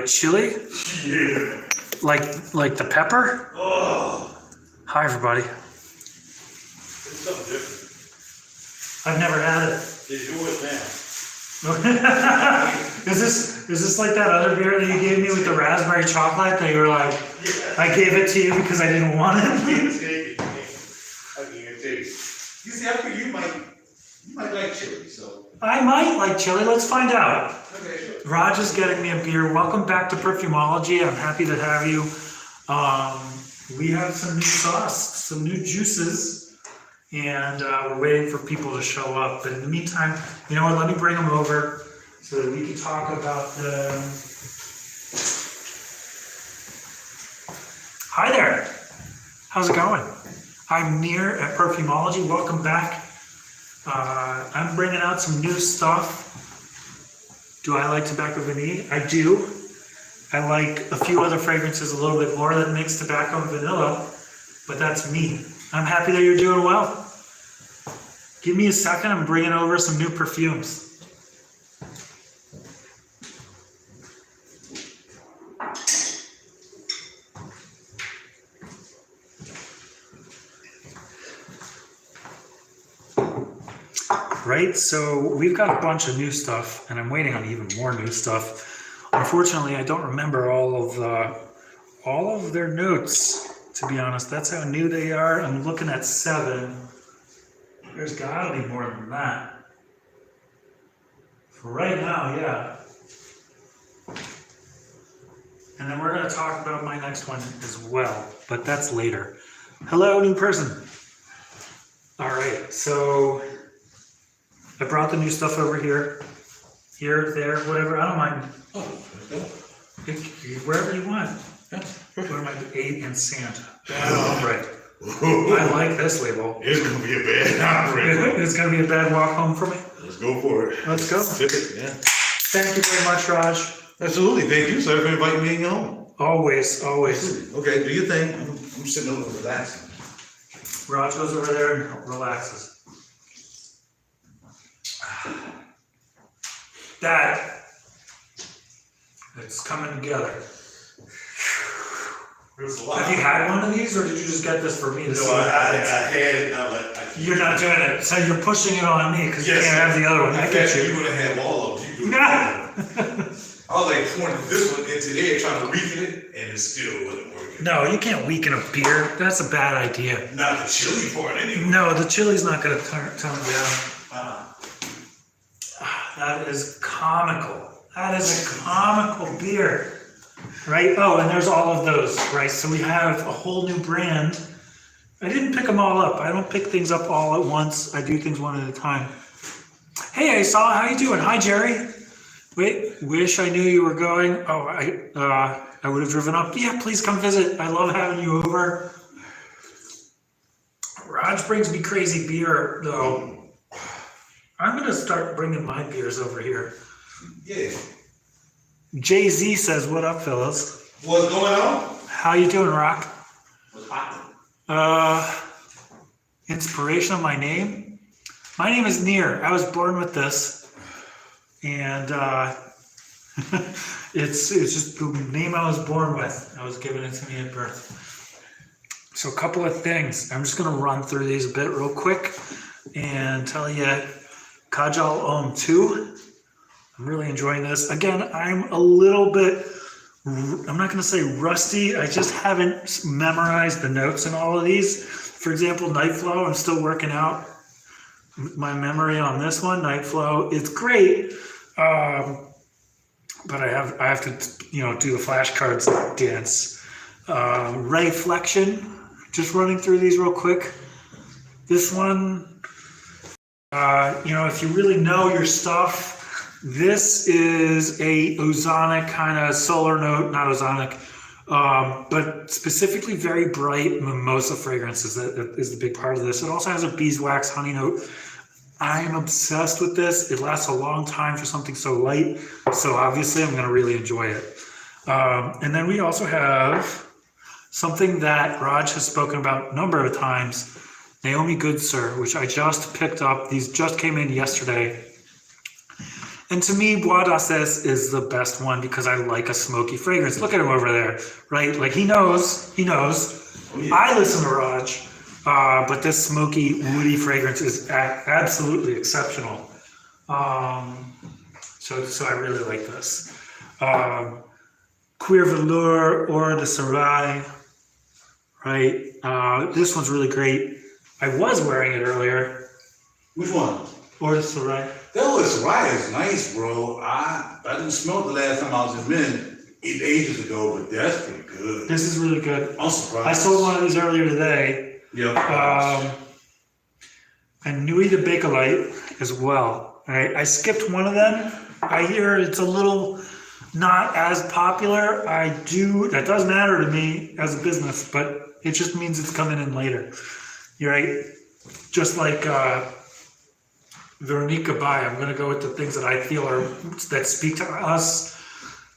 Chili? Yeah. Like the pepper? Oh. Hi, everybody. It's something different. I've never had it. It's yours now. Is this like that other beer that you gave me with the raspberry chocolate that you were like, Yeah. I gave it to you because I didn't want I it? can't take it. I can't take it. You see, I think you might like chili, so. I might like chili. Let's find out. Okay, sure. Raj is getting me a beer. Welcome back to Perfumology. I'm happy to have you. We have some new sauce, some new juices, and we're waiting for people to show up. But in the meantime, you know what? Let me bring them over so that we can talk about them. Hi there. How's it going? I'm Nir at Perfumology. Welcome back. I'm bringing out some new stuff. Do I like tobacco vanilla? I do. I like a few other fragrances a little bit more that mix tobacco and vanilla, but that's me. I'm happy that you're doing well. Give me a second, I'm bringing over some new perfumes. Right, so we've got a bunch of new stuff, and I'm waiting on even more new stuff. Unfortunately, I don't remember all of their notes, to be honest. That's how new they are. I'm looking at 7. There's gotta be more than that. For right now, yeah. And then we're gonna talk about my next one as well, but that's later. Hello, new person. All right, so I brought the new stuff over here, there, whatever. I don't mind. Oh, Wherever you want. yeah. What am I? 8 and Santa. All right. I like this label. It's gonna be a bad operator. It's gonna be a bad walk home for me. Let's go for it. Let's go. Yeah. Thank you very much, Raj. Absolutely. Thank you, sir, for inviting me in your home. Always. Absolutely. Okay, do your thing. I'm sitting over relaxing. Raj goes over there and relaxes. That. It's coming together. There's a lot. Have you had one of these, or did you just get this for me to see? No, I had it. You're not doing it, so you're pushing it on me because Yes. you can't have the other one. I get you. You would have had all of them. You would have. I was like pointing this one into there, trying to weaken it, and it still wasn't working. No, you can't weaken a beer. That's a bad idea. Not the chili part, anyway. No, the chili's not going to tone down. That is comical. That is a comical beer, right? Oh, and there's all of those, right? So we have a whole new brand. I didn't pick them all up. I don't pick things up all at once. I do things one at a time. Hey, I saw. How you doing? Hi, Jerry. Wait, wish I knew you were going. Oh, I would have driven up. Yeah, please come visit. I love having you over. Raj brings me crazy beer, though. I'm going to start bringing my beers over here. Yeah. Jay-Z says, what up, fellas? What's going on? How you doing, Rock? What's happening? Inspiration of my name? My name is Nir. I was born with this. And it's just the name I was born with. I was given it to me at birth. So a couple of things. I'm just going to run through these a bit real quick and tell you Kajal Om 2. I'm really enjoying this. Again, I'm a little bit, I'm not going to say rusty. I just haven't memorized the notes in all of these. For example, Night Flow, I'm still working out my memory on this one. Night Flow, it's great. But I have to, do the flashcards dance. Rayflexion, just running through these real quick. This one, if you really know your stuff, this is a ozonic kind of solar note, not ozonic, but specifically very bright mimosa fragrances. That is the big part of this. It also has a beeswax honey note. I'm obsessed with this. It lasts a long time for something so light. So obviously I'm going to really enjoy it. And then we also have something that Raj has spoken about a number of times, Naomi Goodsir, which I just picked up. These just came in yesterday. And to me, Bois d'Ascès is the best one because I like a smoky fragrance. Look at him over there, right? Like he knows. Oh, yeah. I listen to Raj, but this smoky, woody fragrance is absolutely exceptional. So I really like this. Cuir Velour, Aura de Sarai, right? This one's really great. I was wearing it earlier. Which one? Aura de Sarai. That was right. It's nice, bro. I didn't smell it the last time I was in Min, ages ago, but that's pretty good. This is really good. I'm surprised. I sold one of these earlier today. Yeah. And Nuit de Bakelite as well. All right, I skipped one of them. I hear it's a little not as popular. That does matter to me as a business, but it just means it's coming in later. You're right. Just like Veronique Gabai, I'm going to go with the things that I feel that speak to us,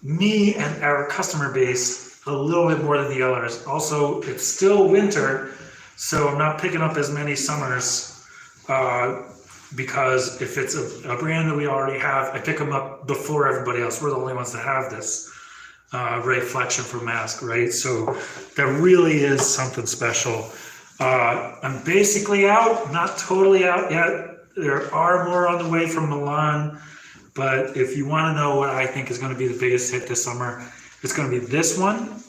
me, and our customer base a little bit more than the others. Also, it's still winter, so I'm not picking up as many summers because if it's a brand that we already have, I pick them up before everybody else. We're the only ones that have this reflection for mask, right? So that really is something special. I'm basically out, not totally out yet. There are more on the way from Milan, but if you want to know what I think is going to be the biggest hit this summer, it's going to be this one.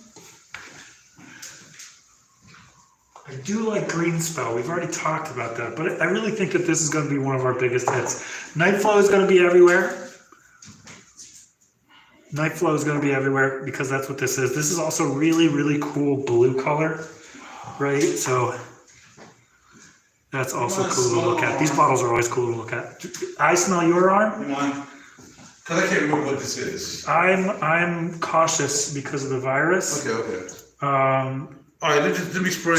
I do like Green Spell. We've already talked about that, but I really think that this is going to be one of our biggest hits. Night Flow is going to be everywhere. Night Flow is going to be everywhere because that's what this is. This is also really, really cool blue color, right? So that's also cool to look at. These bottles are always cool to look at. I smell your arm. Come on. Because I can't remember what this is. I'm cautious because of the virus. Okay. Um, All right, let me spray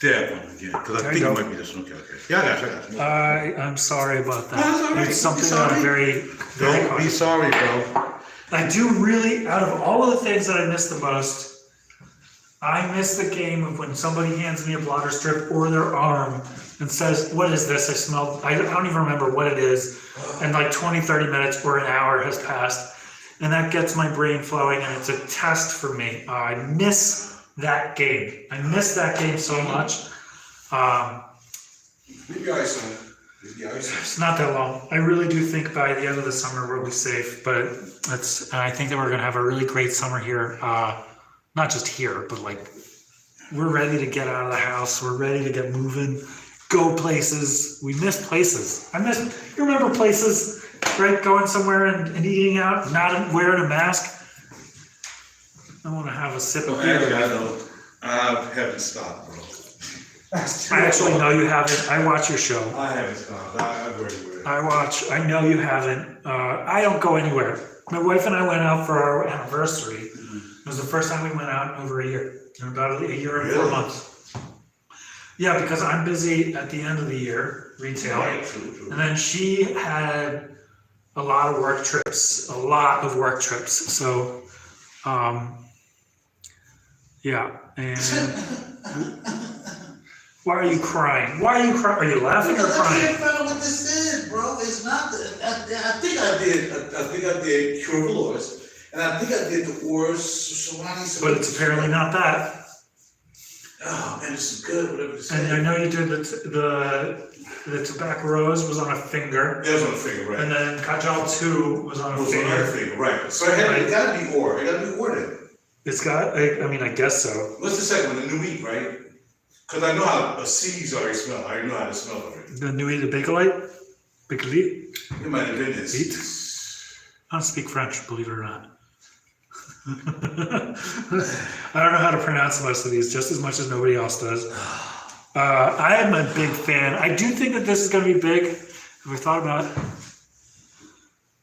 that one again, because I think it might be this one. Okay. Yeah, I got you. I'm sorry about that. No, that's all right. It's something It's that all I'm right. very Don't be cautious. sorry, bro. I do really, out of all of the things that I miss the most, I miss the game of when somebody hands me a blotter strip or their arm and says, what is this? I don't even remember what it is. And like 20, 30 minutes or an hour has passed. And that gets my brain flowing and it's a test for me. I miss that game. I miss that game so much. Leave the ice on it. Leave the ice on it. It's not that long. I really do think by the end of the summer we'll be safe, but I think that we're going to have a really great summer here. Not just here, but like we're ready to get out of the house. We're ready to get moving, go places. We miss places. You remember places, right? Going somewhere and eating out, not wearing a mask. I want to have a sip of beer. I haven't stopped, bro. I actually know you haven't. I watch your show. I haven't stopped. I've already wear it. I know you haven't. I don't go anywhere. My wife and I went out for our anniversary. It was the first time we went out in over a year. In about a year and 4 months. Yeah, because I'm busy at the end of the year, retail. Right, true. And then she had a lot of work trips. So, yeah. And why are you crying? Are you laughing or Because I crying? can't find what this is, bro. It's not I think I did Cure Velours, and I think I did the Oars Solani. But it's apparently not that. Oh man, this is good. Whatever this And is. I know you did the Tobacco Rose was on a finger. That was on the finger, right? And then Kajal 2 was on a was on finger. the finger, right? So it gotta be Or. It gotta be Or then. It's got, I guess so. What's the second one? The Nuit, right? Because I know how a C's already smell. I already know how to smell already. The Nuit de Bakelite? Bakelite? It might have been this. I don't speak French, believe it or not. I don't know how to pronounce most of these just as much as nobody else does. I am a big fan. I do think that this is going to be big. Have we thought about it?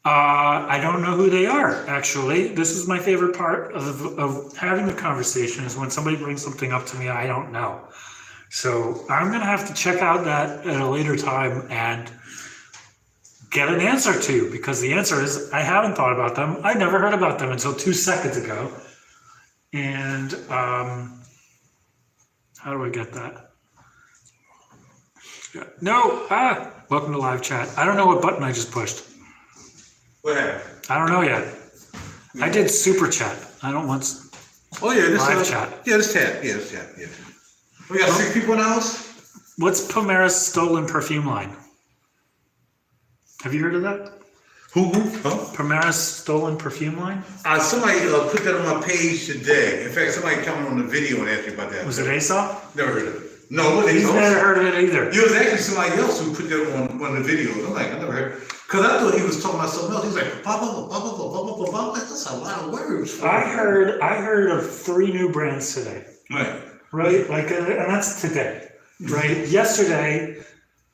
I don't know who they are, actually. This is my favorite part of having the conversation is when somebody brings something up to me I don't know. So I'm going to have to check out that at a later time and get an answer to, because the answer is I haven't thought about them. I never heard about them until 2 seconds ago. And how do I get that? No, welcome to live chat. I don't know what button I just pushed. What happened? I don't know yet. I did super chat. I don't want Oh yeah, this live chat. Yeah, this chat. Yeah, this chat. Yeah. We got 6 people in the house. What's Pomera's stolen perfume line? Have you heard of that? Who? Huh? Pomera's stolen perfume line? Somebody put that on my page today. In fact, somebody commented on the video and asked me about that. Was it Aesop? Never heard of it. No, He's never heard of it either. It was actually somebody else who put that on one of the videos. I'm like, I never heard. Because I thought he was talking about something else. He was like, that's a lot of words. I heard of 3 new brands today. Right? Like, and that's today. Right? Yesterday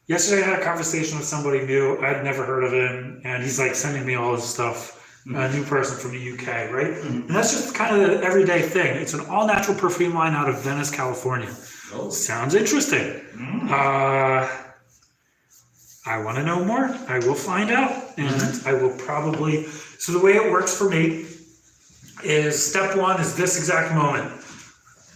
I had a conversation with somebody new. I'd never heard of him, and he's like sending me all this stuff. A new person from the UK, right? And that's just kind of the everyday thing. It's an all-natural perfume line out of Venice, California. Oh. Sounds interesting. I want to know more. I will find out, and I will probably. So the way it works for me is step 1 is this exact moment.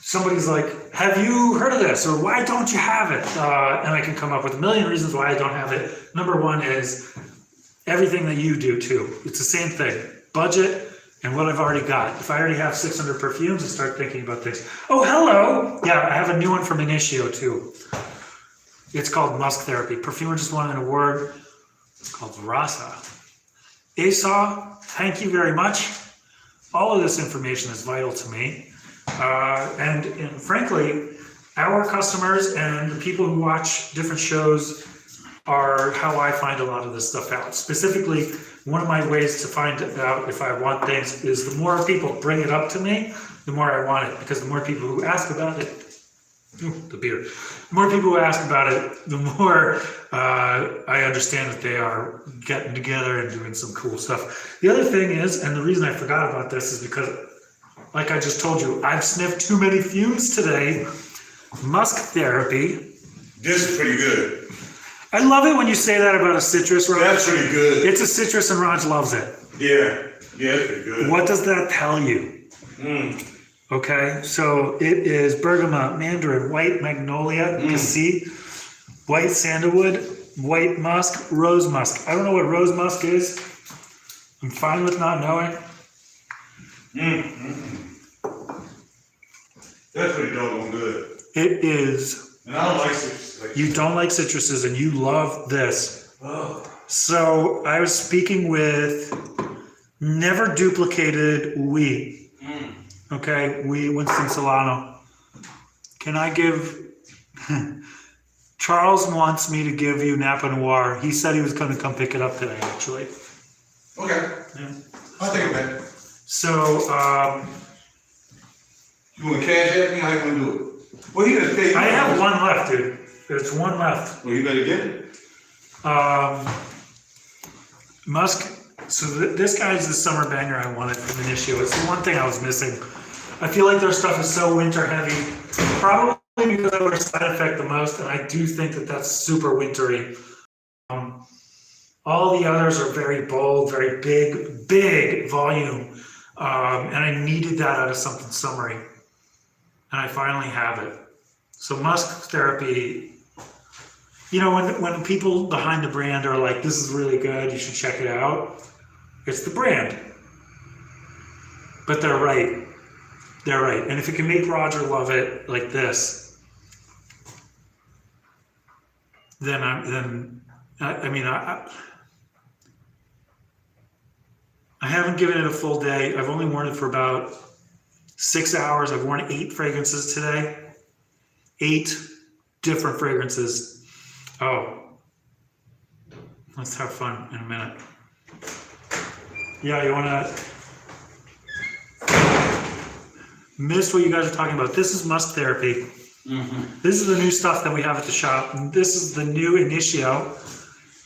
Somebody's like, have you heard of this? Or why don't you have it? And I can come up with a million reasons why I don't have it. Number 1 is everything that you do too. It's the same thing. Budget and what I've already got. If I already have 600 perfumes, I start thinking about things. Oh, hello. Yeah, I have a new one from Initio too. It's called Musk Therapy. Perfumer just won an award. It's called Rasa. Asa, thank you very much. All of this information is vital to me. And frankly, our customers and the people who watch different shows are how I find a lot of this stuff out. Specifically, one of my ways to find out if I want things is the more people bring it up to me, the more I want it. Because the more people who ask about it, the beer. The more people who ask about it, the more I understand that they are getting together and doing some cool stuff. The other thing is, and the reason I forgot about this is because, like I just told you, I've sniffed too many fumes today. Musk Therapy. This is pretty good. I love it when you say that about a citrus, Raj. That's pretty good. It's a citrus and Raj loves it. Yeah, it's pretty good. What does that tell you? Okay, so it is bergamot, mandarin, white magnolia, cassis, white sandalwood, white musk, rose musk. I don't know what rose musk is. I'm fine with not knowing. That's pretty doggone good. It is. And I don't like citrus. You don't like citruses and you love this. Oh. So I was speaking with Never Duplicated Wheat. Okay, Winston Solano. Can I give... Charles wants me to give you Napa Noir. He said he was going to come pick it up today, actually. Okay. Yeah. I'll take it back. So, you want to cash at me? How you going to do it? Well, you gonna pay. I have one left, dude. There's one left. Well, you better get it. Musk. So this guy's the summer banger I wanted from Initio. It's the one thing I was missing. I feel like their stuff is so winter heavy, probably because I wear Side Effect the most, and I do think that that's super wintry. All the others are very bold, very big volume, and I needed that out of something summery, and I finally have it. So Musk Therapy, you know, when people behind the brand are like, this is really good, you should check it out, it's the brand. But they're right. They're right. And if it can make Roger love it like this, then I haven't given it a full day. I've only worn it for about 6 hours. I've worn 8 fragrances today. 8 different fragrances. Oh, let's have fun in a minute. Yeah, you wanna... Missed what you guys are talking about. This is Musk Therapy. This is the new stuff that we have at the shop. And this is the new Initio.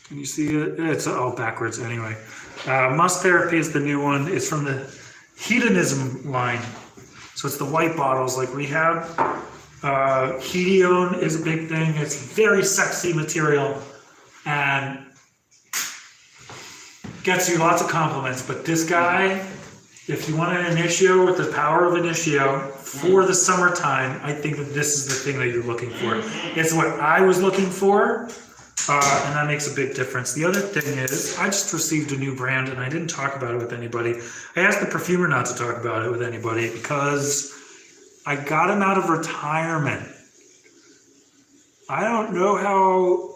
Can you see it? It's all backwards anyway. Musk Therapy is the new one. It's from the Hedonism line. So it's the white bottles like we have. Hedione is a big thing. It's very sexy material and gets you lots of compliments. But this guy, if you want an Initio with the power of Initio for the summertime, I think that this is the thing that you're looking for. It's what I was looking for And that makes a big difference. The other thing is, I just received a new brand and I didn't talk about it with anybody. I asked the perfumer not to talk about it with anybody because I got him out of retirement. I don't know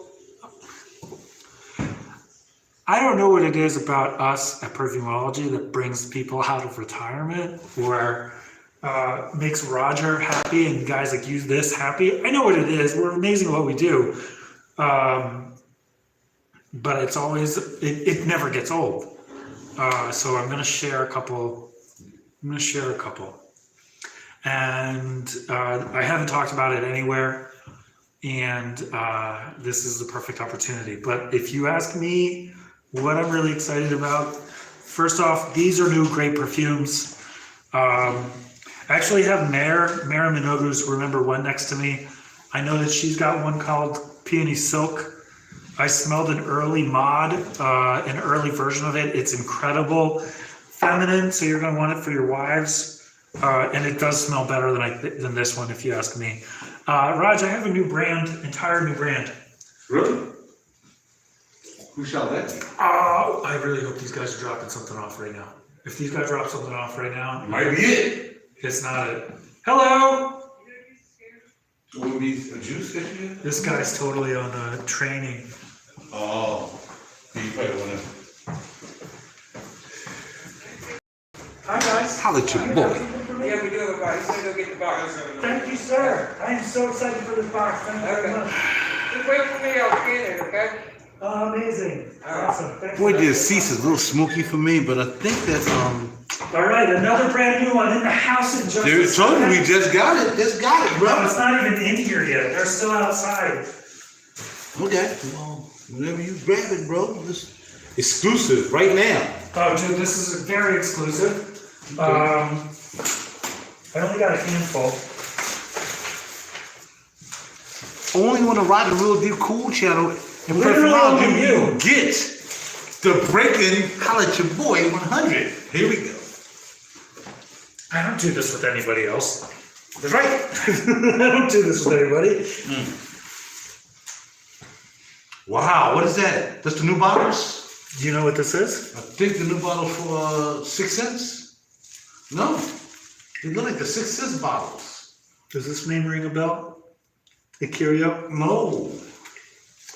what it is about us at Perfumology that brings people out of retirement or makes Roger happy and guys like you this happy. I know what it is. We're amazing at what we do. But it's always, it never gets old. So I'm going to share a couple. And I haven't talked about it anywhere. And this is the perfect opportunity. But if you ask me what I'm really excited about, first off, these are new great perfumes. I actually have Mara Minogu's Remember One next to me. I know that she's got one called Peony Silk. I smelled an early mod, an early version of it. It's incredible, feminine, so you're going to want it for your wives. And it does smell better than this one, if you ask me. Raj, I have a new brand, entire new brand. Really? Who shall that be? I really hope these guys are dropping something off right now. If these guys drop something off right now, Might be it. it's not it. Hello! Would it be a juice that you get? This guy's totally on training. Oh, you probably want to. Hi, guys. Holla at your boy. Yeah, we do have a box. He's gonna go get the box. Thank you, sir. I am so excited for this box. Thank you very much. Just wait for me, I'll scan it, okay? Amazing. Awesome. Thanks Boy, for this that. cease is a little smoky for me, but I think that's All right, another brand new one in the house in just Dude, told you we just got it. Just got it, No, bro. it's not even in here yet. They're still outside. Okay. Well, whenever you grab it, bro. It's exclusive right now. Oh, dude, this is very exclusive. I only got a handful. Only want to ride the Real Deal Cool channel and Literally Perfumology only you. get the breaking Holla at your boy 100. Here we go. I don't do this with anybody else. That's right. I don't do this with anybody. Wow, what is that? That's the new bottles? Do you know what this is? I think the new bottle for 6 cents. No, they look like the 6 cents bottles. Does this name ring a bell? Ikirio? No,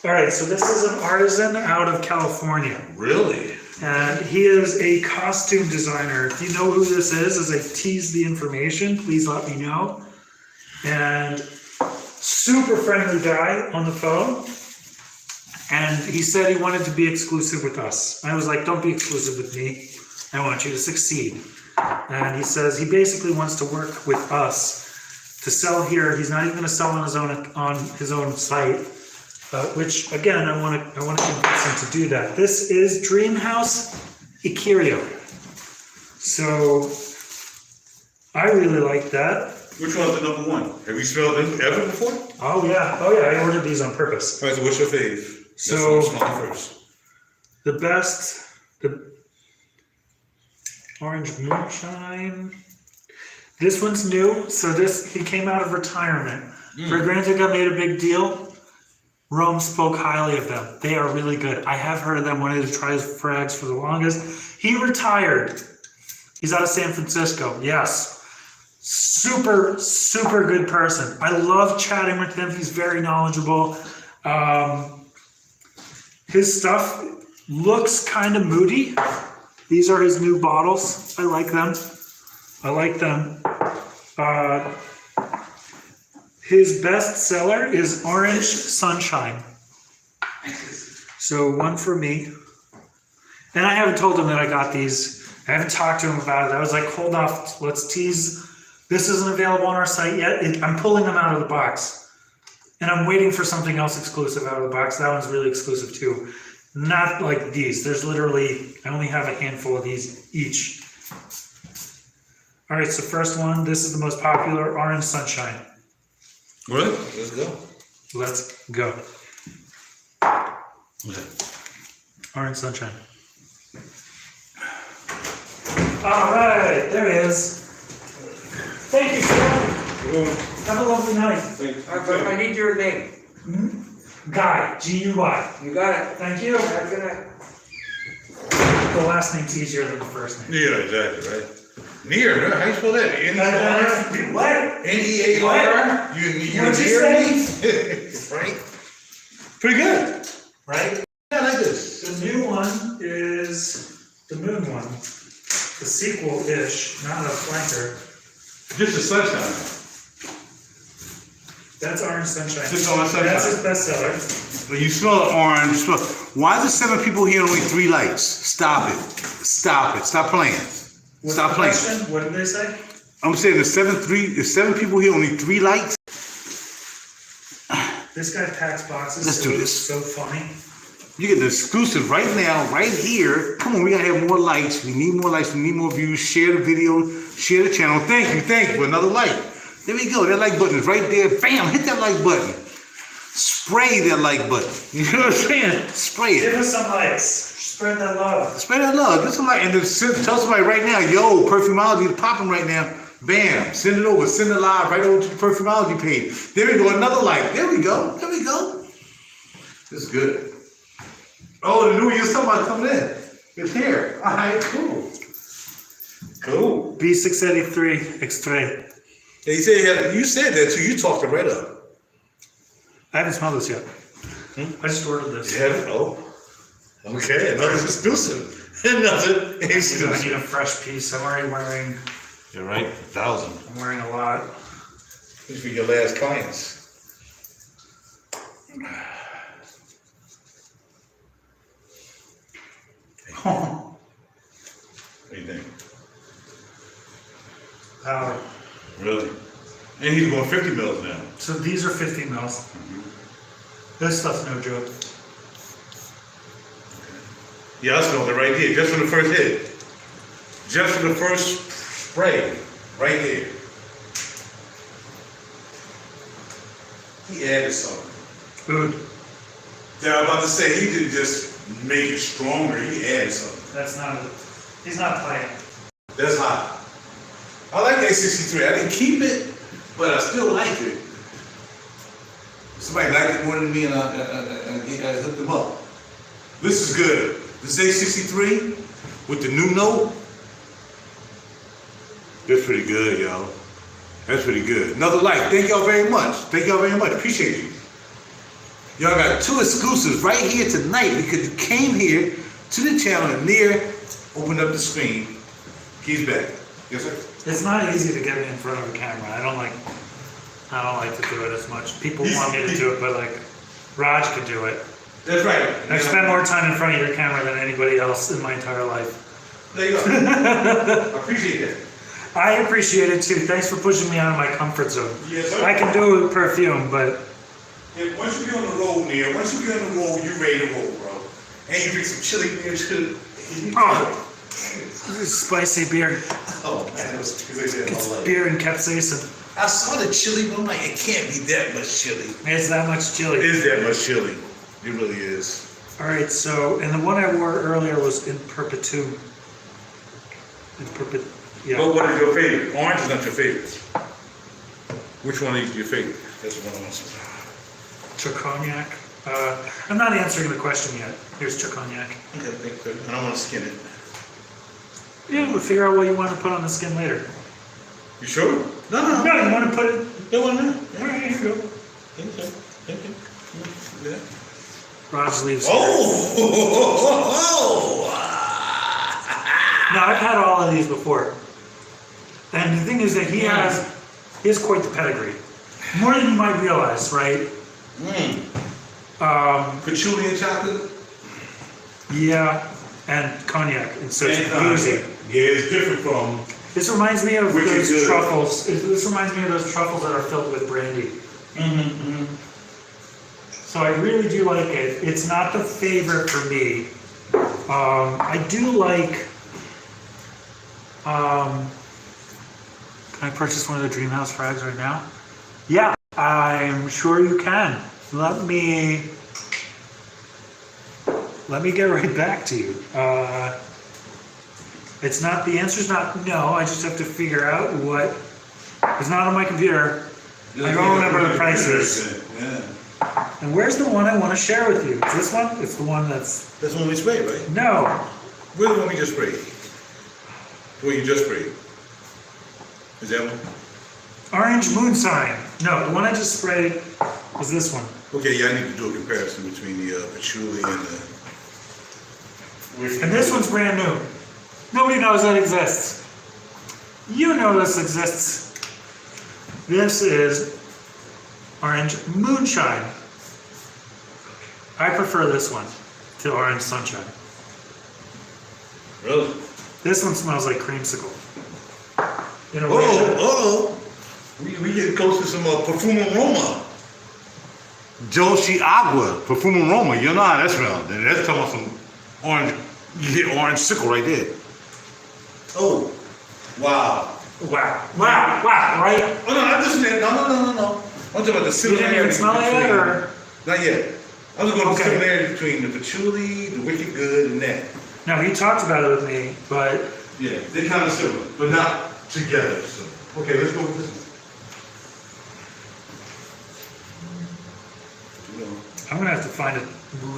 All right, so this is an artisan out of California. really? And he is a costume designer. If you know who this is, as I tease the information, please let me know. And super friendly guy on the phone. And he said he wanted to be exclusive with us. I was like, don't be exclusive with me. I want you to succeed. And he says he basically wants to work with us to sell here. He's not even going to sell on his own site. Which again, I want to convince him to do that. This is Dreamhouse Ikirio. So I really like that. Which one's the number one? Have you smelled them ever before? Oh yeah, I ordered these on purpose. All right, so what's your fave? So- That's what I'm smelling first. The best, the Orange Moonshine. This one's new. So he came out of retirement. Fragrantica got made a big deal. Rome spoke highly of them. They are really good. I have heard of them, wanted to try his frags for the longest. He retired. He's out of San Francisco. Yes. Super, super good person. I love chatting with him. He's very knowledgeable. His stuff looks kind of moody. These are his new bottles. I like them. His best seller is Orange Sunshine. So one for me. And I haven't told him that I got these. I haven't talked to him about it. I was like, hold off, let's tease. This isn't available on our site yet. I'm pulling them out of the box. And I'm waiting for something else exclusive out of the box. That one's really exclusive too. Not like these. There's literally, I only have a handful of these each. All right, so first one, this is the most popular, Orange Sunshine. Really? Let's go. Let's go. Okay. Orange Sunshine. All right, there he is. Thank you, sir. Have a lovely night. But I need your name. Guy, G-U-Y. You got it. Thank you. Have a good night. The last name's easier than the first name. Yeah, exactly, right. Nir, how you spell that? N-E-R? What? N-E-A-R? You What'd you say? Right? Pretty good. Right? Yeah, I like this. The new one is the moon one. The sequel-ish, not a flanker. Just the sunshine. That's Orange Sunshine. Just Orange Sunshine. That's his bestseller. When you smell the orange, you smell. Why is there 7 people here and only 3 lights? Stop it. Stop it. Stop playing. What's Stop the playing. question? What did they say? I'm saying there's 7 people here, only 3 lights. This guy packs boxes. Let's do this. So funny. You get the exclusive right now, right here. Come on, we gotta have more likes. We need more likes. We need more views. Share the video. Share the channel. Thank you for another like. There we go. That like button is right there. Bam! Hit that like button. Spray that like button. You know what I'm saying? Spray Give it. us some likes. Spread that love. Spray that love. Get some like, and then tell somebody right now, yo, Perfumology is popping right now. Bam! Send it over. Send it live right over to the Perfumology page. There we go. Another like. There we go. There we go. This is good. Oh, the new year's talking about coming in. It's here. All right, cool. Cool. B683 Extrait. You said that too. You talked it right up. I haven't smelled this yet. I just ordered this. Yeah. Oh. Okay. Another exclusive. Another I exclusive. need a fresh piece. I'm already wearing. You're right. 1,000. I'm wearing a lot. These be your last clients. What do you think? Power. Really? And he's going 50 mils now. So these are 50 mils. This stuff's no joke. Yeah, I smelled it right there, just for the first hit. Just for the first spray, right there. He added something. Food. Yeah, I was about to say, he didn't just make it stronger, he added something. That's not it. He's not playing. That's hot. I like A63. I didn't keep it, but I still like it. Somebody liked it more than me, and I hooked them up. This is good. This A63 with the new note. That's pretty good, y'all. That's pretty good. Another like. Thank y'all very much. Thank y'all very much. Appreciate you. Y'all got 2 exclusives right here tonight because you came here to the channel and Nir opened up the screen. He's back. Yes, sir. It's not easy to get me in front of a camera. I don't like to do it as much. People want me to do it, but like Raj could do it. That's right. I've spent more time in front of your camera than anybody else in my entire life. There you go. I appreciate that. I appreciate it too. Thanks for pushing me out of my comfort zone. Yes, sir. I can do it with perfume, but Yeah, once you be on the road, Nir, once you be on the road, you ready to roll, bro. And you drink some chili beer too. this is spicy beer. Oh man, that was because they It's said beer and capsaicin. I saw the chili, but I'm like, it can't be that much chili. It's that much It chili. is that much chili. It really is. All right, so and the one I wore earlier was in perpetuum. Yeah. But what is your favorite? Orange is not your favorite. Which one is your favorite? That's the one I want to say. Cognac. I'm not answering the question yet. Here's Cognac. Okay, thank you. I don't want to skin it. Yeah, we'll figure out what you want to put on the skin later. You sure? No. No, you want to put it. That one there. All right, here you go. Thank you. Yeah. Raj leaves. Oh! Now I've had all of these before, and the thing is that he has quite the pedigree, more than you might realize, right? Patchouli and chocolate? Yeah, and cognac and such boozy. Yeah, it's different from. This reminds me of Wicked those good. truffles. This reminds me of those truffles that are filled with brandy. So I really do like it. It's not the favorite for me. I do like. Can I purchase one of the Dream House frags right now? Yeah, I'm sure you can. Let me get right back to you. It's not, the answer's not no, I just have to figure out what, it's not on my computer. I don't remember the prices. Yeah. And where's the one I want to share with you? It's this one? It's the one that's... That's the one we sprayed, right? No. Where's the one we just sprayed? The one you just sprayed. Is that one? Orange Moonshine. No, the one I just sprayed was this one. Okay, yeah, I need to do a comparison between the patchouli and the... And this one's brand new. Nobody knows that exists. You know this exists. This is Orange Moonshine. I prefer this one to Orange Sunshine. Really? This one smells like creamsicle. In a way. We getting close to some Perfumology. Dolce Agua, Perfumology. You know how that smells. That's talking about some orange, you get orange sickle right there. Oh, wow. Wow, right? Oh, no, not just that. No. I'm talking about the You similarity. didn't even smell it yet, or? Not yet. I was going to Okay. the similarity between the patchouli, the wicked good, and that. No, he talked about it with me, but Yeah, they're kind of similar, but not together. So, okay, let's go with this one. I'm gonna have to find a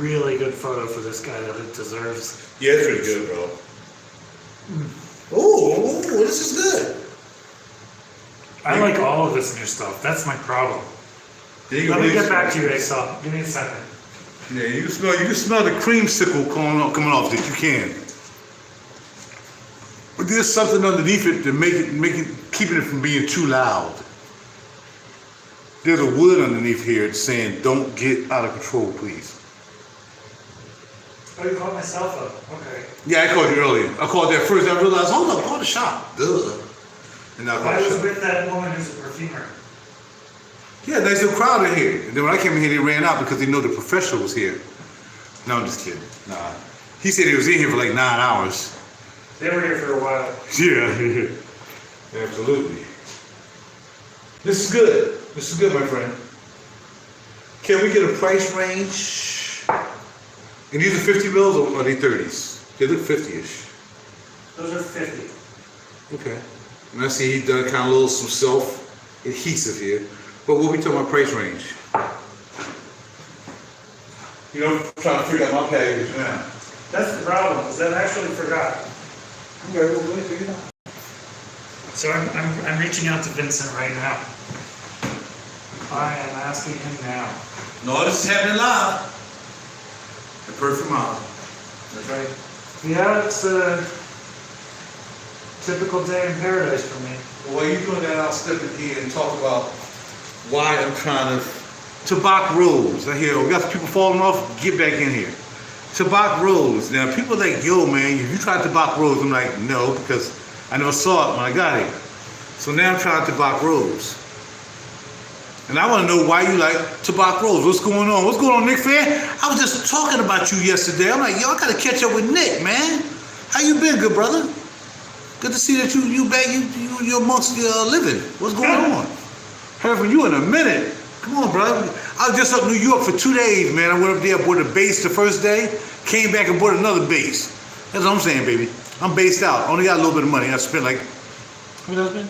really good photo for this guy that it deserves. Yeah, it's pretty good, bro. Oh, this is good. I like all of this in your stuff. That's my problem. There you Let go. me get back to you, Aesop. Give me a second. Yeah, you can smell the creamsicle coming off this. You can. But there's something underneath it to keeping it from being too loud. There's a wood underneath here. It's saying, "Don't get out of control, please." Oh, you called my cell phone. Okay. Yeah, I called you earlier. I called that first. I realized, hold up, call the shop. Duh. And now I I called the was shop. with that woman who's a perfumer. Yeah, nice little crowd in here. And then when I came in here, they ran out because they know the professional was here. No, I'm just kidding. Nah. He said he was in here for like 9 hours. They were here for a while. Yeah. Absolutely. This is good. This is good, my friend. Can we get a price range? And these are 50 mils or are they 30s? They look 50-ish. Those are 50. Okay. And I see he done kind of a little some self-adhesive here. But what we talking about price range? You know, I'm trying to figure out my package now. That's the problem, is that I actually forgot. Okay, well, let me figure it out. So I'm reaching out to Vincent right now. I am asking him now. No, this is happening live. The Perfumology. That's right. Yeah, it's a typical day in paradise for me. Well, while you're doing that, I'll step in here and talk about why I'm trying to... Tobacco rolls. I hear, we got some people falling off, get back in here. Tobacco rolls. Now, people are like, yo, man, have you tried tobacco rolls? I'm like, no, because I never saw it when I got here. So now I'm trying tobacco rolls. And I want to know why you like tobacco rolls. What's going on? What's going on, Nick fan? I was just talking about you yesterday. I'm like, yo, I got to catch up with Nick, man. How you been, good brother? Good to see that you're amongst the living. What's going on? Heard from you in a minute. Come on, brother. I was just up in New York for 2 days, man. I went up there, bought a base the first day, came back and bought another base. That's what I'm saying, baby. I'm based out. Only got a little bit of money. I spent like, what did I spend?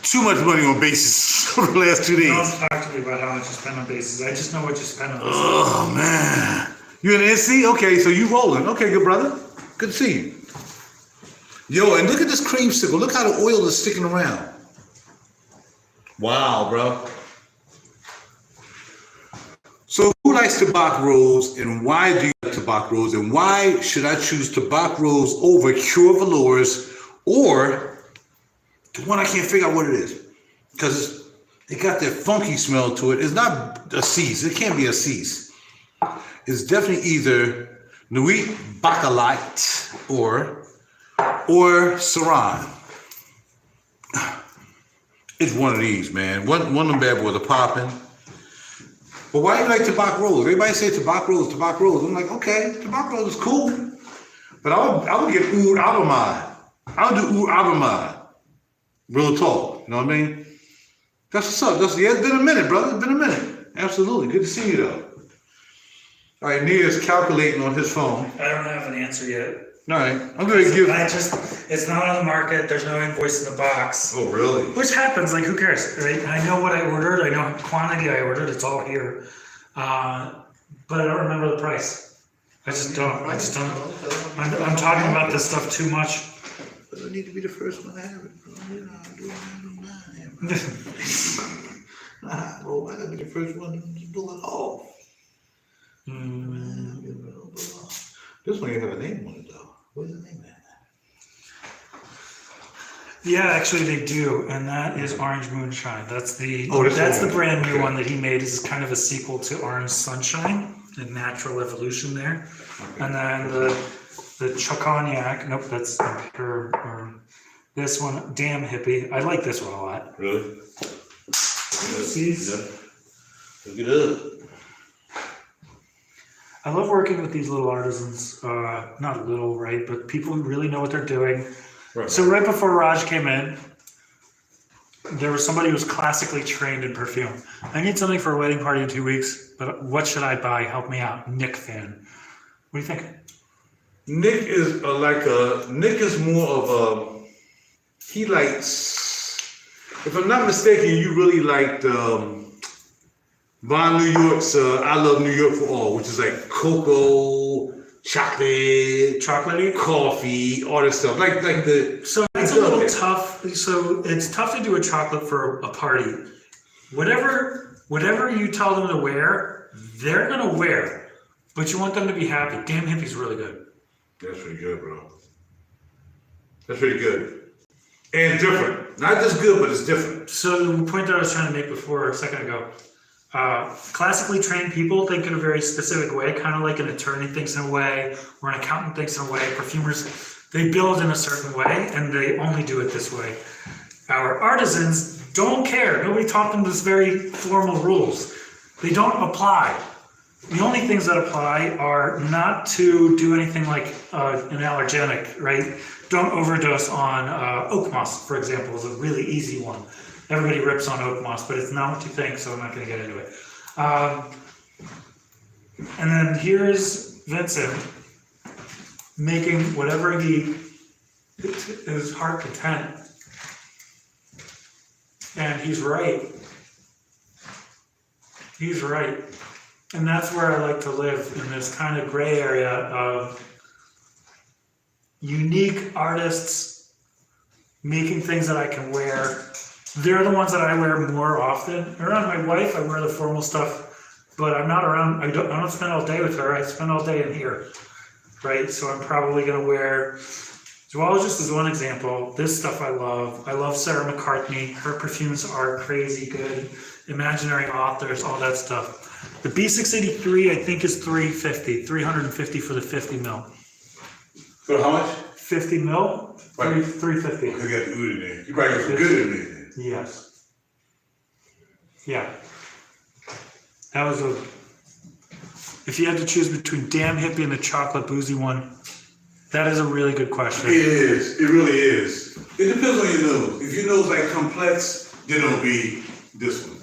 Too much money on bases for the last 2 days. Don't talk to me about how much you spend on bases. I just know what you spend on this. Oh, man. You in the NC? Okay, so you rolling. Okay, good brother. Good to see you. Yo, and look at this creamsicle. Look how the oil is sticking around. Wow, bro. So who likes tobacco rolls, and why do you like tobacco rolls, and why should I choose tobacco rolls over Cure Velours or the one I can't figure out what it is? Because it got that funky smell to it. It's not a cease. It can't be a cease. It's definitely either Nuit Bacalite or Saran. It's one of these, man. One of them bad boys are popping. But why do you like tobacco rolls? Everybody say tobacco rolls, tobacco rolls. I'm like, okay, tobacco rolls is cool. But I would get Oud Abamad. I would do Oud Abamad. Real talk. You know what I mean? That's what's up. It's been a minute, brother. It's been a minute. Absolutely. Good to see you, though. All right, Nir's calculating on his phone. I don't have an answer yet. All right. I'm going to give... It's not on the market. There's no invoice in the box. Oh, really? Which happens, like, who cares, right? I know what I ordered. I know what quantity I ordered. It's all here. but I don't remember the price. I just don't. I'm talking about this stuff too much. I don't need to be the first one to have it, bro. You know, I'm doing it. Nah, bro, I gotta be the first one to do it all. This one you have a name on it though. What's the name at? Yeah, actually they do, and that is Orange Moonshine. That's the that's the orange. brand new Okay. one that he made. Is kind of a sequel to Orange Sunshine, the natural evolution there. And then the Chocognac, nope, that's Impure, or this one, Damn Hippie. I like this one a lot. Really? See? Look it up. I love working with these little artisans, not little, right, but people who really know what they're doing. Right. So right before Raj came in, there was somebody who was classically trained in perfume. I need something for a wedding party in 2 weeks, but what should I buy? Help me out. Nick fan. What do you think? Nick is Nick is more of he likes, if I'm not mistaken, you really liked Von New York's I Love New York for All, which is like cocoa, chocolate, Chocolatey? coffee, all that stuff. Like the So it's a little tough. So it's tough to do a chocolate for a party. Whatever you tell them to wear, they're gonna wear. But you want them to be happy. Damn Hippie's really good. That's pretty good, bro. That's pretty good. And different. Not just good, but it's different. So the point that I was trying to make before a second ago, classically trained people think in a very specific way, kind of like an attorney thinks in a way, or an accountant thinks in a way. Perfumers, they build in a certain way, and they only do it this way. Our artisans don't care. Nobody taught them this very formal rules. They don't apply. The only things that apply are not to do anything like an allergenic, right? Don't overdose on oak moss, for example, is a really easy one. Everybody rips on oak moss, but it's not what you think, so I'm not going to get into it. And then here's Vincent making whatever his heart content. And he's right. He's right. And that's where I like to live, in this kind of gray area of unique artists making things that I can wear. They're the ones that I wear more often. Around my wife, I wear the formal stuff, but I'm not around, I don't spend all day with her. I spend all day in here, right? So I'm probably gonna wear, Zoologist is one example. This stuff I love. I love Sarah McCartney. Her perfumes are crazy good. Imaginary authors, all that stuff. The B683, I think, is $350 for the 50 mil. For how much? 50 mil? Right. $350. You got the good in there. You probably got some good in there. Yes. Yeah. That was a. If you had to choose between Damn Hippie and the chocolate boozy one, that is a really good question. It is. It really is. It depends on your nose. If your nose like complex, then it'll be this one.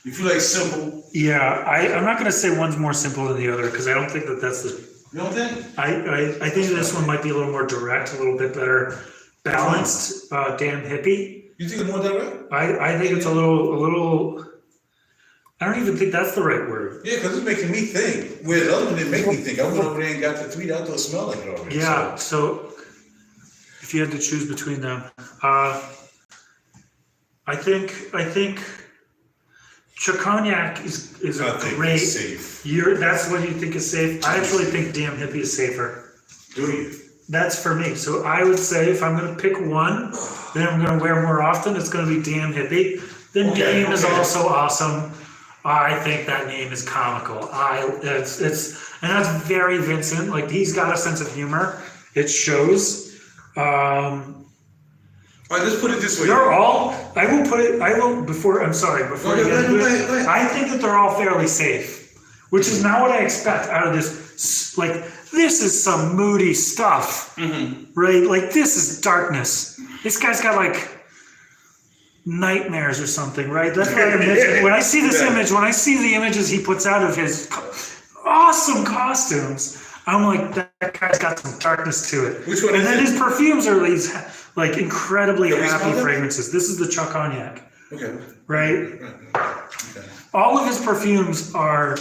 If you like simple, Yeah, I'm not going to say one's more simple than the other, because I don't think that that's the. you don't think? I think this one might be a little more direct, a little bit better balanced. Damn Hippie. You think it's more direct? I think it's a little. I don't even think that's the right word. Yeah, because it's making me think. Where the other one didn't make me think. I went over there and got the tweet out to smell like it already. Yeah. So if you had to choose between them, I think Chocognac is I a think great. it's safe. That's what you think is safe. I actually think Damn Hippie is safer. Do you? That's for me. So I would say if I'm going to pick one, then I'm going to wear more often. It's going to be Damn Hippie. The name is also awesome. I think that name is comical. It's and that's very Vincent. Like, he's got a sense of humor. It shows. All right, let's put it this way. They're all. I will put it. I will before. I'm sorry. Before you get into go it, ahead. I think that they're all fairly safe, which is not what I expect out of this. Like, this is some moody stuff, right? Like, this is darkness. This guy's got like nightmares or something, right? That's what I mentioned. When I see this image, when I see the images he puts out of his awesome costumes, I'm like, that guy's got some darkness to it. Which one and is then it? his perfumes are these like incredibly Can we happy smell them? fragrances. This is the Chocognac, Okay. right? Okay. All of his perfumes are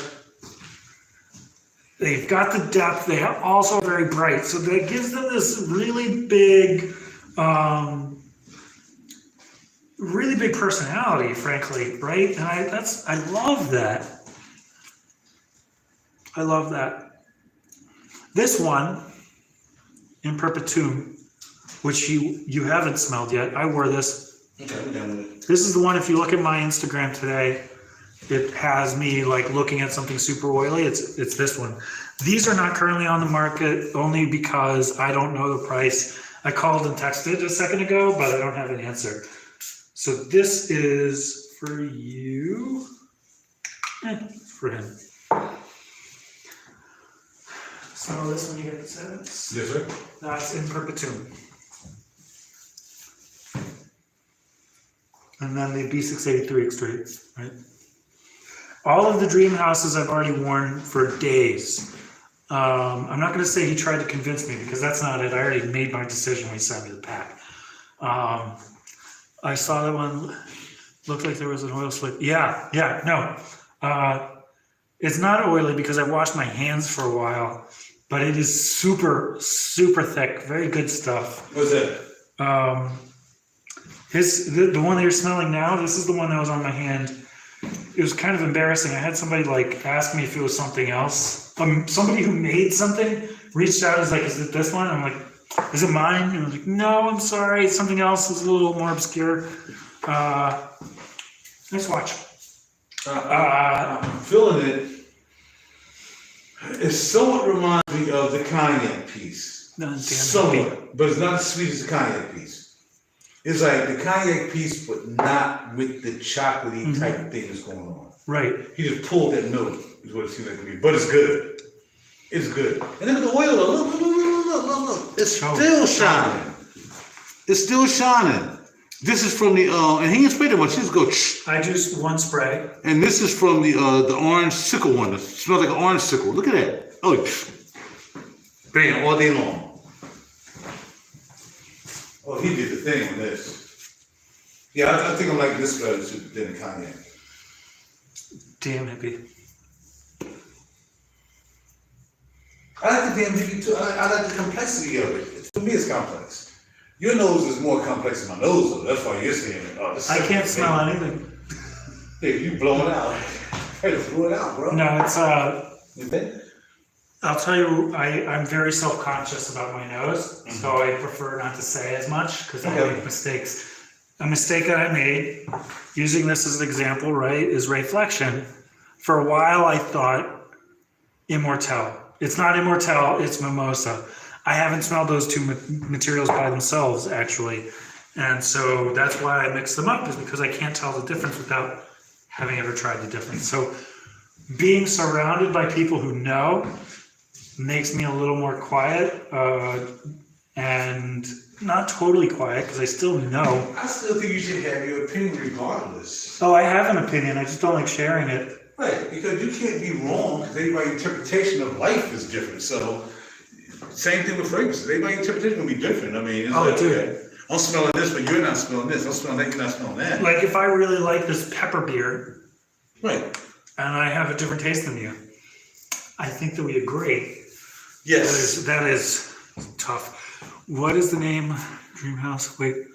They've got the depth. They are also very bright. So that gives them this really big personality, frankly, right? And I love that. I love that. This one, in Perpetuum, which you haven't smelled yet. I wore this. Okay, we're done with it. This is the one, if you look at my Instagram today, it has me like looking at something super oily. It's this one. These are not currently on the market only because I don't know the price. I called and texted a second ago, but I don't have an answer. So this is for you. For him. So this one you get the sentence. Yes, sir. That's in Perpetuum. And then the B683 extrude, right? All of the dream houses I've already worn for days. I'm not going to say he tried to convince me because that's not it. I already made my decision when he sent me the pack. I saw that one. Looked like there was an oil slick. No. It's not oily because I washed my hands for a while, but it is super, super thick. Very good stuff. What's that? The one that you're smelling now, this is the one that was on my hand. It was kind of embarrassing. I had somebody like ask me if it was something else. Somebody who made something reached out and was like, "Is it this one?" I'm like, "Is it mine?" And I was like, "No, I'm sorry. It's something else. It's a little more obscure." Nice watch. I'm feeling it. It somewhat reminds me of the cognac piece. Somewhat, but it's not as sweet as the cognac piece. It's like the cognac piece, but not with the chocolatey type of thing that's going on. Right. He just pulled that note, is what it seems like to me. But it's good. It's good. And look at the oil. Look. It's still shining. It's still shining. This is from the, and he didn't spray that much. He just go, I just one spray. and this is from the orange sickle one. It smells like an orange sickle. Look at that. Oh, bam, all day long. Oh, he did the thing on this. Yeah, I think I'm liking this better than the cognac. Damn hippie. I like the damn hippie too. I like the complexity of it. To me, it's complex. Your nose is more complex than my nose, though. That's why you're saying it. Oh, I can't smell anything. Hey, you blow it out. Hey, blow it out, bro. No, it's You think? I'll tell you, I'm very self-conscious about my nose, so I prefer not to say as much because I make mistakes. A mistake that I made, using this as an example, right, is reflection. For a while, I thought Immortelle. It's not Immortelle, it's Mimosa. I haven't smelled those two materials by themselves, actually. And so that's why I mix them up, is because I can't tell the difference without having ever tried the difference. So being surrounded by people who know makes me a little more quiet, and not totally quiet, because I still know. I still think you should have your opinion regardless. Oh, I have an opinion, I just don't like sharing it. Right, because you can't be wrong, because everybody's interpretation of life is different. So, same thing with fragrances. Everybody's interpretation will be different. I mean, it's like, dude. okay, I'm smelling this, but you're not smelling this. I'm smelling that, you're not smelling that. Like if I really like this pepper beer, Right. and I have a different taste than you, I think that we agree. Yes. That is tough. What is the name? Dreamhouse? Wait,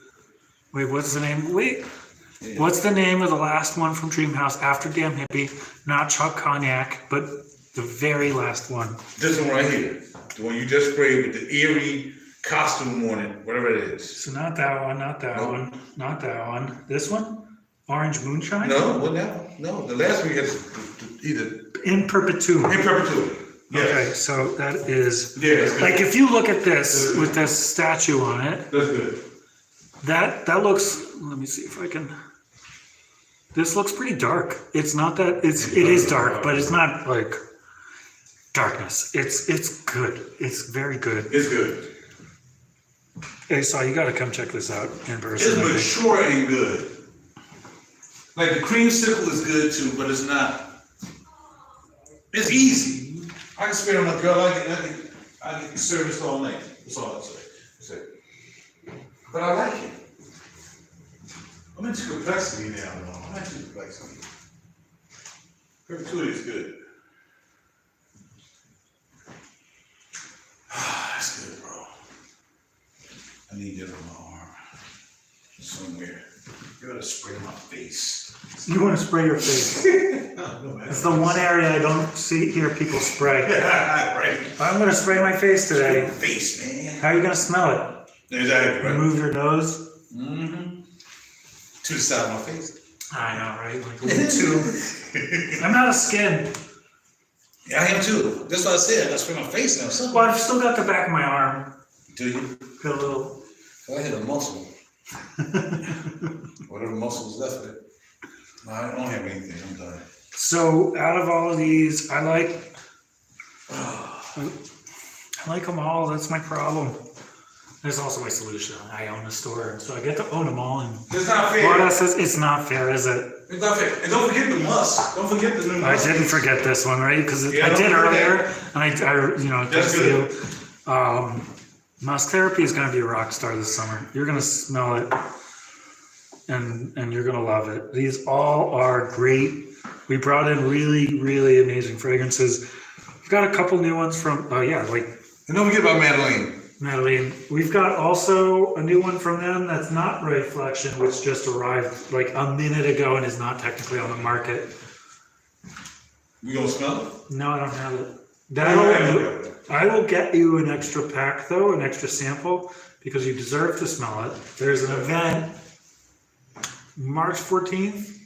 what's the name? Yeah. What's the name of the last one from Dreamhouse after Damn Hippie? Not Chuck Cognac, but the very last one. This one right here. The one you just sprayed with the eerie costume on it, whatever it is. So not that one, not that Nope. one, not that one. This one? Orange Moonshine? No, well, no. The last one you got either In Perpetuum. in perpetuity. Yes. Okay, so that is, Yeah, that's good. like if you look at this with this statue on it, That's good. that looks, let me see if I can, this looks pretty dark. It's not that, it is dark, but it's not like darkness. It's good. It's very good. It's good. Hey, so you gotta come check this out in It's person. I think. mature and good. Like the cream sickle is good too, but it's not. It's easy. I can spray it on a girl. I get serviced all night. That's all I'll say. That's it. But I like it. I'm into complexity now. I'm into complexity. Perpetuity is good. I need it on my arm. Somewhere. You gotta spray my face. You want to spray your face? It's the one area I don't hear people spray. Right. I'm gonna spray my face today. Face, man. How are you gonna smell it? Exactly, right. Remove your nose. Mm-hmm. To the side of my face. I know, right? Like a little tube. I'm out of skin. Yeah, I am too. That's what I said. I gotta spray my face now. Something. Well, I've still got the back of my arm. Do you? Got a little. I hit a muscle. Whatever muscle's left of it. No, I don't have anything. I'm done. So out of all of these, I like them all. That's my problem. There's also my solution. I own a store, so I get to own them all. And It's not fair. Florida says it's not fair, is it? It's not fair. And don't forget the must. Don't forget the new I must. didn't forget this one, right? Because Yeah, I don't did forget earlier, that. and I you know, That's thanks to you. Musk therapy is going to be a rock star this summer. You're going to smell it, and you're going to love it. These all are great. We brought in really, really amazing fragrances. We've got a couple new ones from, like And don't forget about Madeline. We've got also a new one from them that's not Reflection, which just arrived like a minute ago and is not technically on the market. We gonna smell it? No, I don't have it. Okay. I will get you an extra pack though, an extra sample, because you deserve to smell it. There's an event March 14th.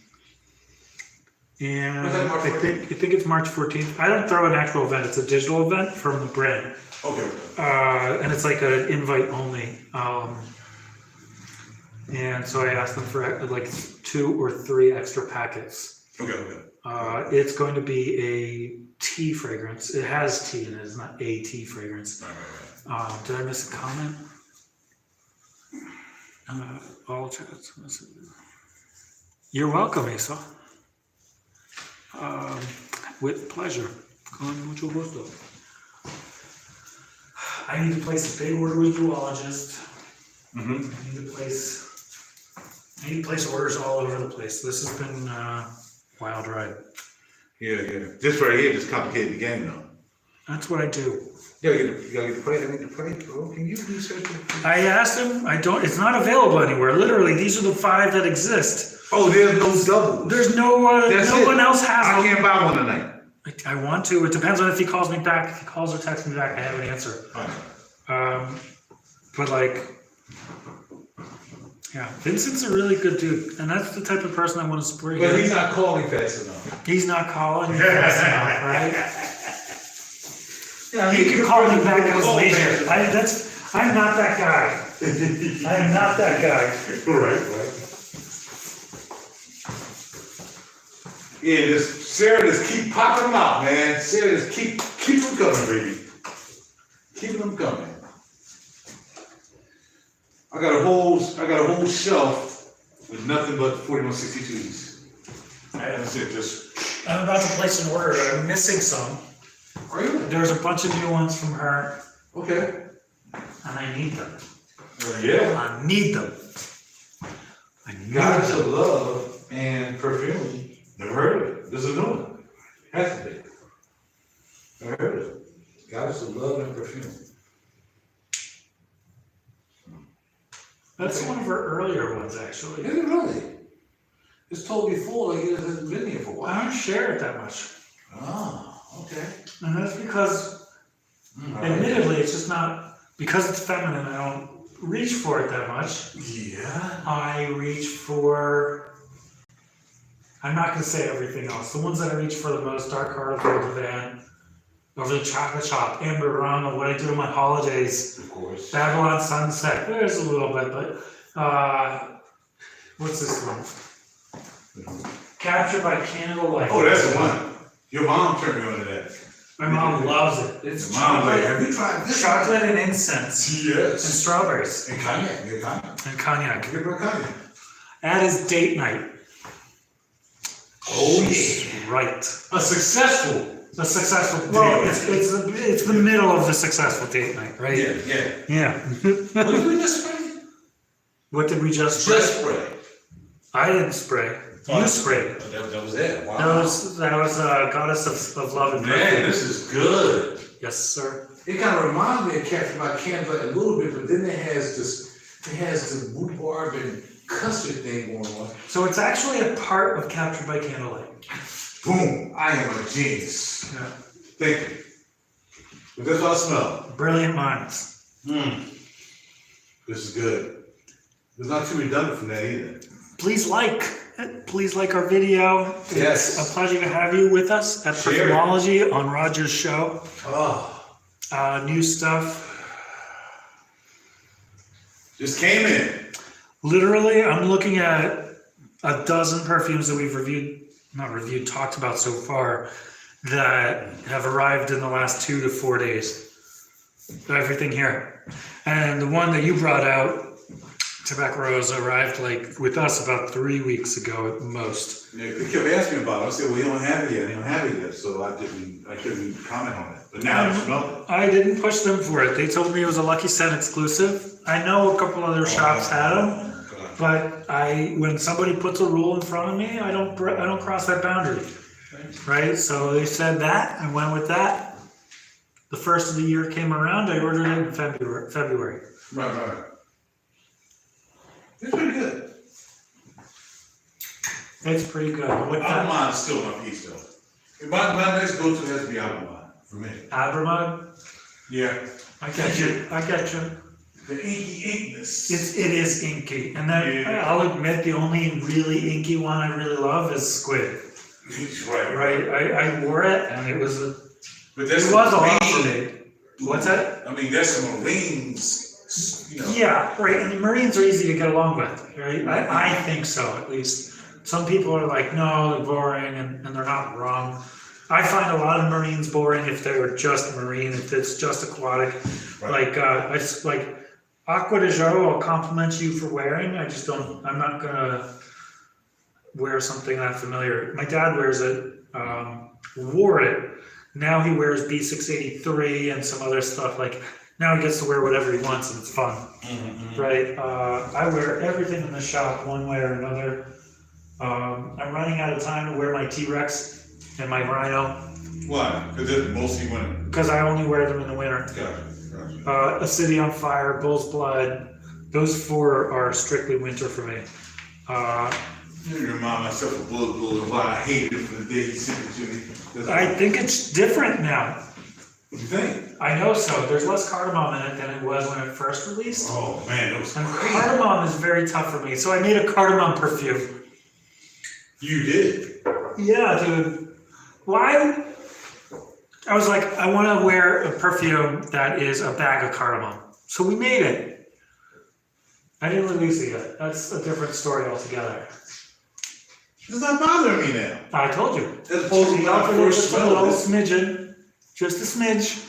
And When's that, March I think it's March 14th. I don't throw an actual event, it's a digital event from the brand. Okay. And it's like an invite only. And so I asked them for like 2 or 3 extra packets. Okay. It's going to be a tea fragrance. It has tea in it. It's not a tea fragrance. Right. Did I miss a comment? All chats. You're welcome, Asa. With pleasure. Con mucho gusto. I need to place a big order with Duologist. Mm-hmm. I need to place orders all over the place. This has been a wild ride. Yeah. This right here just complicated the game, though. That's what I do. You gotta get the plate. I need the plate, bro. Can you research it? I asked him. It's not available anywhere. Literally, these are the 5 that exist. Oh, there's no double. There's no one else has I them. can't buy one tonight. I want to. It depends on if he calls me back. If he calls or texts me back, I have an answer. But like, yeah, Vincent's a really good dude, and that's the type of person I want to support. But he's not calling fast enough. He's not calling me fast enough, right? He can call me back at his leisure. I'm not that guy. I'm not that guy. Right. Yeah, Sarah just keep popping them out, man. Sarah just keep them coming, baby. Keep them coming. I got a whole shelf with nothing but 4162s. That's it, just. I'm about to place an order, but I'm missing some. Are you? There's a bunch of new ones from her, Okay. and I need them. Yeah. I need them. I need Goddess them. of Love and Perfume. Never heard of it. This is a new one. Has to be. Never heard of it. Goddess of Love and Perfume. That's one of her earlier ones, actually. Is it really? It's told before, like it hasn't been here for a I while. don't share it that much. Oh, okay. And that's because, admittedly, it's just not, because it's feminine, I don't reach for it that much. Yeah. I reach for, I'm not going to say everything else. The ones that I reach for the most, Dark Heart of the Van, Over the Chocolate Shop, Amber Rum, what I do on my holidays, Of course. Babylon Sunset. There's a little bit, but what's this one? Captured by Candlelight. Oh, that's the one. Your mom turned me on to that. My mom loves it. It's Your mom, like, chocolate, have you tried this? chocolate and incense and Yes. strawberries And cognac. Get cognac. and cognac. Get my cognac. At his date night. Oh, She's right. A successful. The successful Well, date. It's the middle of the successful date night, right? Yeah. Yeah. What did we just spray? What did we just spray? Just spray. I didn't spray. You sprayed. That was it. Wow. That was Goddess of Love and Man, Perfume. this is good. Yes, sir. It kind of reminds me of Captain by Candlelight a little bit, but then it has this It has the rhubarb and custard thing going on. So it's actually a part of Captured by Candlelight. Boom! I am a genius. Yeah. Thank you. But that's what I smell. Brilliant minds. This is good. It's not too redundant from that either. Please like our video. Yes. It's a pleasure to have you with us at Share it. Perfumology on Roger's show. Oh, New stuff. just came in. Literally, I'm looking at a dozen perfumes that we've talked about so far that have arrived in the last 2 to 4 days. Everything here. And the one that you brought out, Tobacco Rose, arrived like with us about 3 weeks ago at most. Yeah, they kept asking about it. I said, well, you don't have it yet. You don't have it yet. So I couldn't comment on it. But now I smell it. I didn't push them for it. They told me it was a Lucky Scent exclusive. I know a couple other shops had them. But when somebody puts a rule in front of me, I don't cross that boundary, right? So they said that, I went with that. The first of the year came around, I ordered it in February. Right. It's pretty good. It's pretty good. What Almond is still my piece though. My next go-to has to be Almond for me. Abromag? Yeah. I get you. The inky inkness. It is inky, and then I'll admit the only really inky one I really love is Squid. Right. I wore it, and it was But it that's was a lot for me. What's that? I mean, that's some Marines, you know. Yeah, right. And the Marines are easy to get along with, right? I think so, at least. Some people are like, no, they're boring, and they're not wrong. I find a lot of Marines boring if they're just marine, if it's just aquatic. Right. Like Aqua de Joe, I'll compliment you for wearing. I'm not gonna wear something that familiar. My dad wears it, wore it. Now he wears B683 and some other stuff. Like now he gets to wear whatever he wants and it's fun, right? I wear everything in the shop one way or another. I'm running out of time to wear my T-Rex and my Rhino. Why? Because it's mostly winter. Because I only wear them in the winter. Gotcha. A City on Fire, Bull's Blood, those 4 are strictly winter for me. You remind myself of Bull and why I hated it from the day he sent it to me. I think it's different now. What do you think? I know so. There's less cardamom in it than it was when it first released. Oh man, that was And crazy. cardamom is very tough for me, so I made a cardamom perfume. You did. Yeah, dude. Why? I was like, I want to wear a perfume that is a bag of cardamom. So we made it. I didn't release it yet. That's a different story altogether. It's not bothering me now. I told you. As opposed to when I first Just a smelled little it. smidgen. Just a smidge.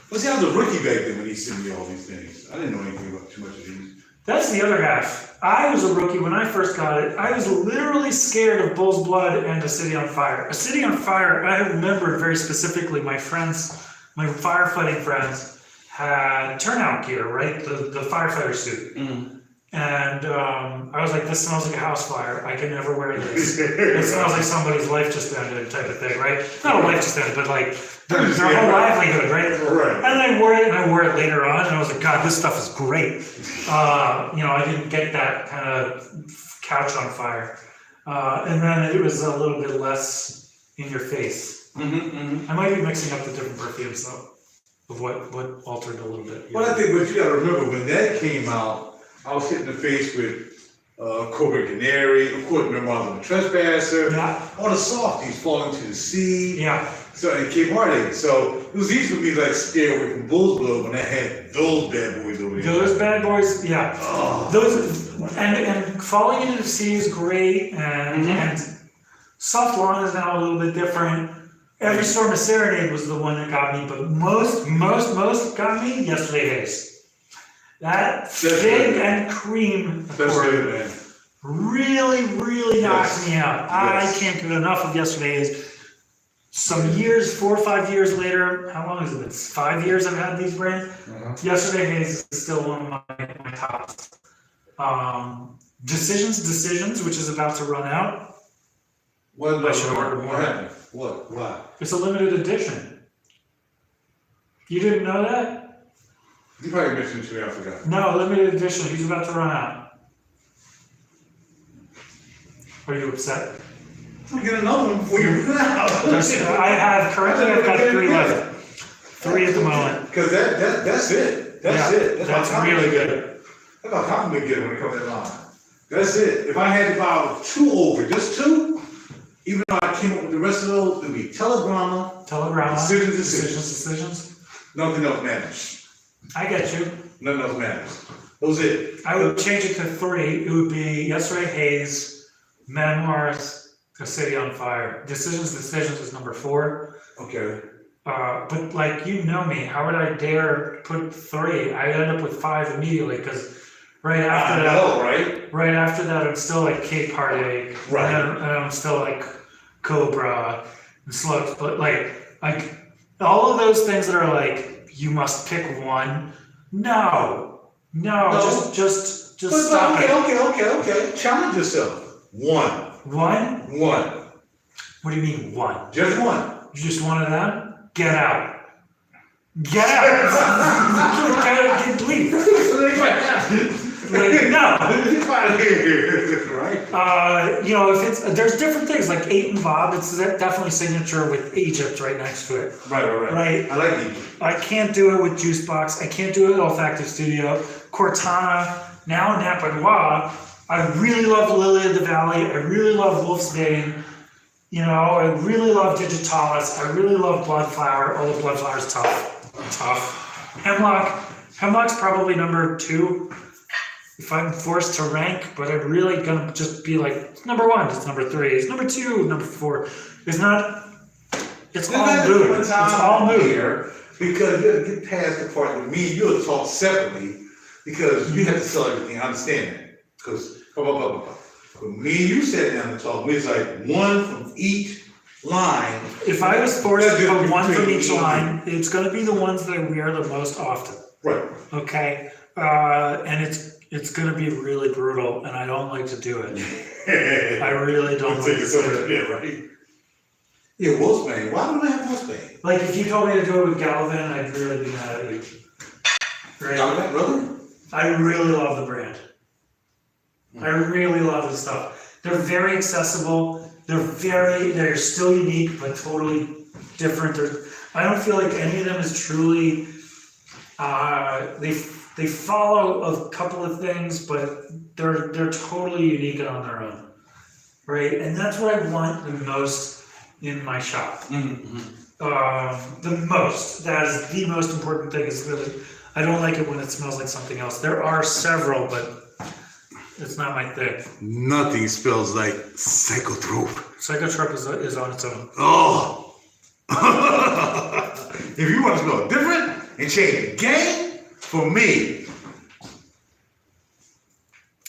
Well, see, I was a rookie back then when he sent me all these things. I didn't know anything about too much of these. That's the other half. I was a rookie when I first got it. I was literally scared of Bull's Blood and A City on Fire. A City on Fire, I remember very specifically my firefighting friends had turnout gear, right? The firefighter suit. And I was like, this smells like a house fire. I can never wear this. It smells like somebody's life just ended type of thing, right? Not a life just ended, but like their whole livelihood, right? Right. And I wore it later on, and I was like, God, this stuff is great. I didn't get that kind of couch on fire. And then it was a little bit less in your face. I might be mixing up the different perfumes though, of what altered a little bit. Well, I think what you gotta remember, when that came out, I was hit in the face with Cobra Canary, of course, remember I was a trespasser, Yeah. all the softies falling to the sea. Yeah. So it came heartache. So it was easy for me to like stay away from Bull's Blood when I had those bad boys over there. Those bad boys, yeah. Oh. Those and Falling into the Sea is great, and Soft Lawn is now a little bit different. Every Storm of Serenade was the one that got me, but most got me Yesterday Haze. That fig and cream That's accord good, man. really knocks me out. I Yes. can't get enough of Yesterday Haze. Some years, 4 or 5 years later, how long has it been? 5 years I've had these brands. Yesterday Haze is still one of my tops. Decisions, which is about to run out. What I should order more. happened? What? Why? It's a limited edition. You didn't know that? You probably mentioned it to me, I forgot. No, limited edition. He's about to run out. Are you upset? I'll get another one before you run out. I have currently. I've got 3 left. 3 at the moment. Because that's it. That's it. That's really good. That's my compliment getter when it comes to that line. That's it. If I had to buy 2 over, just 2, even though I came up with the rest of those, it would be Telegramma, Decisions. nothing else matters. I get you. Nothing else matters. Those it. I would change it to 3. It would be Yesterday Haze, Memoirs, A City on Fire. Decisions is number 4. Okay. But like, you know me, how would I dare put 3? I end up with 5 immediately because right after that, I'm still like Cape Heartache, Right. And I'm still like Cobra and Slugs. But like all of those things that are like you must pick one. No, just stop it. Okay. Challenge yourself. 1. One? 1. What do you mean 1? Just 1. You just one of them? Get out. Get out. Get leave. Like, no. Right? If it's, there's different things, like 8 and Bob, it's definitely signature with Egypt right next to it. Right. I like Egypt. I can't do it with Juice Box. I can't do it with Olfactive Studio. Cortana, now Napa Noir. I really love Lily of the Valley. I really love Wolf's Bane. I really love Digitalis. I really love Bloodflower. Although Bloodflower's tough. Hemlock's probably number 2 if I'm forced to rank, but I'm really gonna just be like, it's number 1, it's number 3, it's number 2, number 4. It's not, it's all mood. It's all mood here. Because you gotta get past the part where me and you'll talk separately, because you have to sell everything. I understand that. Because, when me and you sat down and talked, we was like 1 from each line. If I was forced to put 1 from each line, it's gonna be the ones that I wear the most often. Right. Okay? And it's gonna be really brutal, and I don't like to do it. I really don't like to do it. Right? Yeah, Wolfsbane. Why don't I have Wolfsbane? Like, if you told me to do it with Gallivan, I'd really be mad at you. Right? Gallivan, really? I really love the brand. I really love the stuff. They're very accessible. They're still unique, but totally different. I don't feel like any of them is truly, they follow a couple of things, but they're totally unique and on their own, right? And that's what I want the most in my shop. The most. That is the most important thing. Is really, I don't like it when it smells like something else. There are several, but it's not my thing. Nothing smells like psychotrope. Psychotrope is on its own. Oh! If you want to smell different and change the game, for me,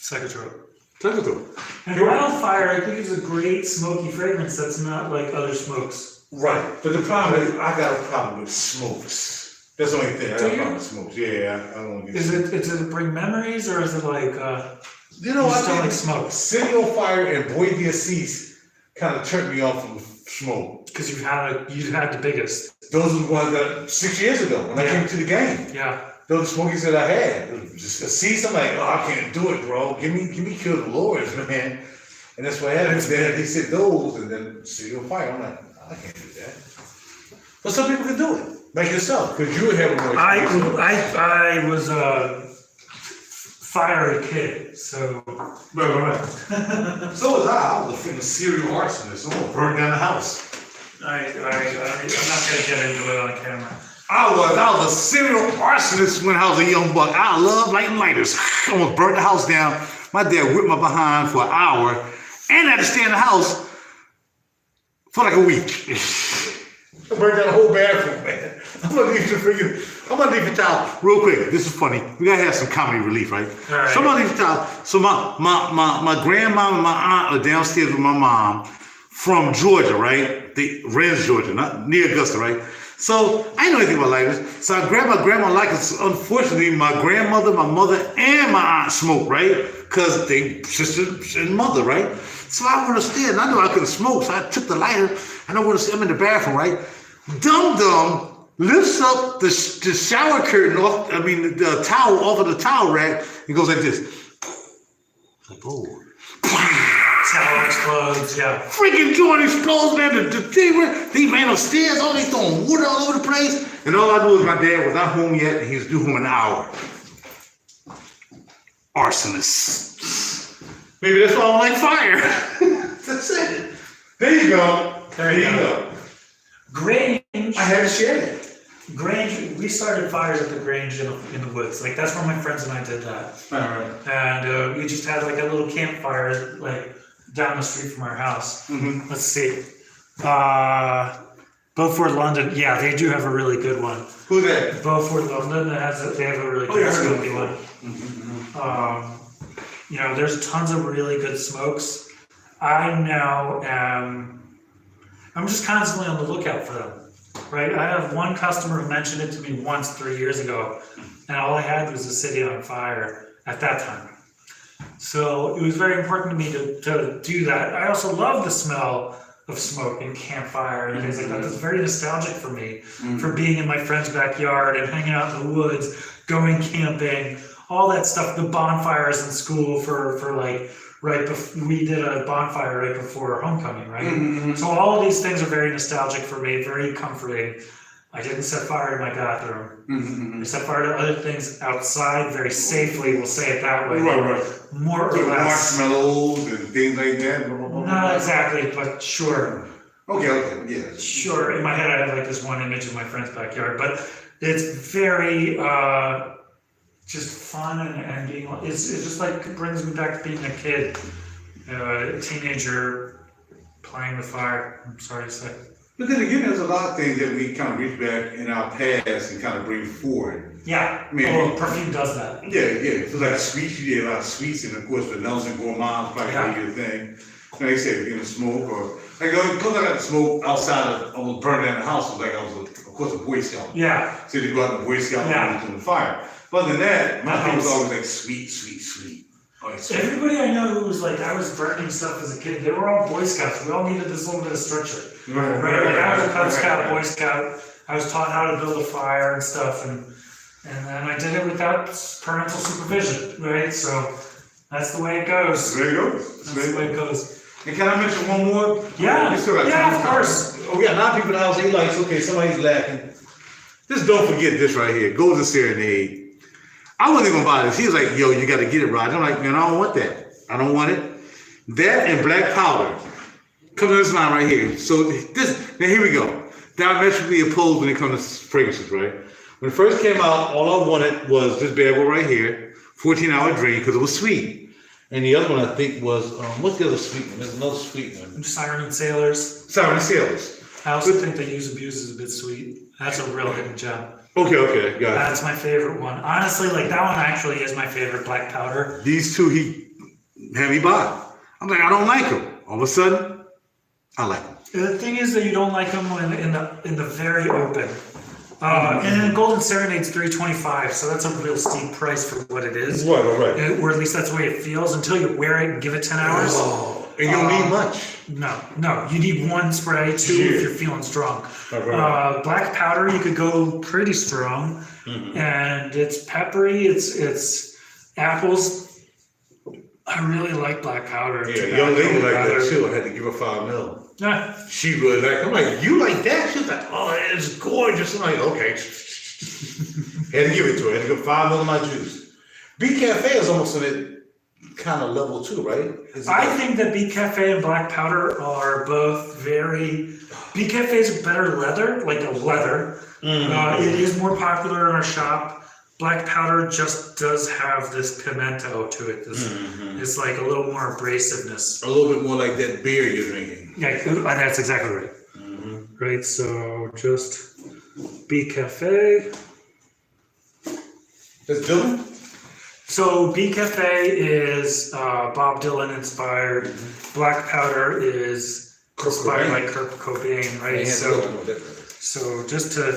Psychotrope. Psychotrope. And Wildfire, I think, is a great smoky fragrance that's not like other smokes. Right. But the problem is, I got a problem with smokes. That's the only thing. I got a problem with smokes. Yeah, I don't want to get Does it bring memories, or is it like, I still think like smoke? City on Fire and Boy D'Assis kind of turned me off from smoke. Because you've had the biggest. Those are the ones that 6 years ago when I came to the game. Yeah. Those are the smokies that I had. Just Assis, I'm like, I can't do it, bro. Give me Kill the Lords, man. And that's what happened. Then he said those, and then City on Fire. I'm like, I can't do that. But some people can do it, like yourself, because you would have a more. I was a fiery kid, so. Right. So was I. I was a freaking serial arsonist. I'm gonna burn down the house. I'm not gonna get into it on camera. I was a serial arsonist when I was a young buck. I love lighting lighters. I almost burned the house down. My dad whipped my behind for an hour, and I had to stay in the house for like a week. I burned down the whole bathroom, man. I'm gonna leave it out real quick. This is funny. We gotta have some comedy relief, right? All right. So I'm gonna leave it out. So my grandma and my aunt are downstairs with my mom from Georgia, right? Rennes, Georgia, not near Augusta, right? So I didn't know anything about lighters. So I grabbed my grandma lighters. Unfortunately, my grandmother, my mother, and my aunt smoked, right? Because they sister and mother, right? So I went upstairs and I knew I couldn't smoke. So I took the lighter and I went upstairs. I'm in the bathroom, right? Dum lifts up the shower curtain off, the towel off of the towel rack, and goes like this. Like, oh. Towel explodes, yeah. Freaking joint explodes, man. The thing where they ran upstairs, they throwing water all over the place. And all I knew is my dad was not home yet, and he was due home in an hour. Arsonist. Maybe that's why I don't like fire. That's it. There you go. There you go. Grange. I had to share it. Grange, we started fires at the Grange in the woods. Like, that's where my friends and I did that. All right. And we just had like a little campfire, like, down the street from our house. Mm-hmm. Let's see. Beaufort, London. Yeah, they do have a really good one. Who's that? Beaufort, London. They have a really good smoky one. Mm-hmm. There's tons of really good smokes. I now I'm just constantly on the lookout for them. Right, I have one customer who mentioned it to me once 3 years ago, and all I had was a city on fire at that time. So it was very important to me to do that. I also love the smell of smoke and campfire and things like that. It's very nostalgic for me, for being in my friend's backyard and hanging out in the woods, going camping, all that stuff. The bonfires in school for like. Right before we did a bonfire right before homecoming, right? Mm-hmm. So all of these things are very nostalgic for me, very comforting. I didn't set fire to my bathroom. Mm-hmm. I set fire to other things outside very safely, we'll say it that way. Right. More or less. Marshmallows and things like that. Not exactly, but sure. Okay, yeah. Sure, in my head I have like this one image of my friend's backyard, but it's very just fun and being, it's just like, it brings me back to being a kid, a teenager playing with fire, I'm sorry to say. But then again, there's a lot of things that we kind of reach back in our past and kind of bring forward. Yeah, perfume does that. Yeah. So like sweets, you did a lot of sweets, and of course vanillas and gourmands probably your thing. Like I said, you're gonna smoke, or like because I got to smoke outside of, I was burning down the house, it was like I was, of course, a Boy Scout. Yeah. So they go out in the Boy Scout and do the fire. But other than that, my house was always like sweet. Everybody I know who was like, I was burning stuff as a kid, they were all Boy Scouts. We all needed this little bit of structure. Right. Like I was a Cub Scout, Boy Scout. I was taught how to build a fire and stuff, and then I did it without parental supervision, right? So that's the way it goes. There you go. That's the way it goes. And can I mention one more? Yeah, of course. Oh, we got a lot of people in the house, they like, okay, somebody's laughing. Just don't forget this right here, Golden Serenade. I wasn't gonna buy this. He was like, yo, you gotta get it right. I'm like, man, I don't want that. I don't want it. That and black powder. Come to this line right here. So now here we go. Diametrically opposed when it comes to fragrances, right? When it first came out, all I wanted was this bad boy right here, 14-hour drain, because it was sweet. And the other one I think was, what's the other sweet one? There's another sweet one. Siren and Sailors. Siren and Sailors. I also think they use Abuse is a bit sweet. That's a real hidden gem. Okay, got it. That's my favorite one. Honestly, like that one actually is my favorite, black powder. These two he had me buy. I'm like, I don't like them. All of a sudden, I like them. The thing is that you don't like them in the very open. And then Golden Serenade's $325, so that's a real steep price for what it is. Right. Or at least that's the way it feels until you wear it and give it 10 hours. Oh, and you don't need much. No, you need one spray, two if you're feeling strong. Black powder, you could go pretty strong, and it's peppery. It's apples. I really like black powder. Yeah, young lady like that too. I had to give her $5 million. Yeah. She really like. I'm like, you like that? She was like, oh, it's gorgeous. I'm like, okay. Had to give it to her. Had to give $5 million my juice. B Cafe is almost in it. Kind of level too, right? I think that Bee Cafe and black powder are both very. Bee Cafe is better leather, like a leather. It is more popular in our shop. Black powder just does have this pimento to it. It's like a little more abrasiveness. A little bit more like that beer you're drinking. Yeah, that's exactly right. Right, so just Bee Cafe. That's Dylan? So Bee Cafe is Bob Dylan inspired. Black powder is inspired by Kurt Cobain, right? So just to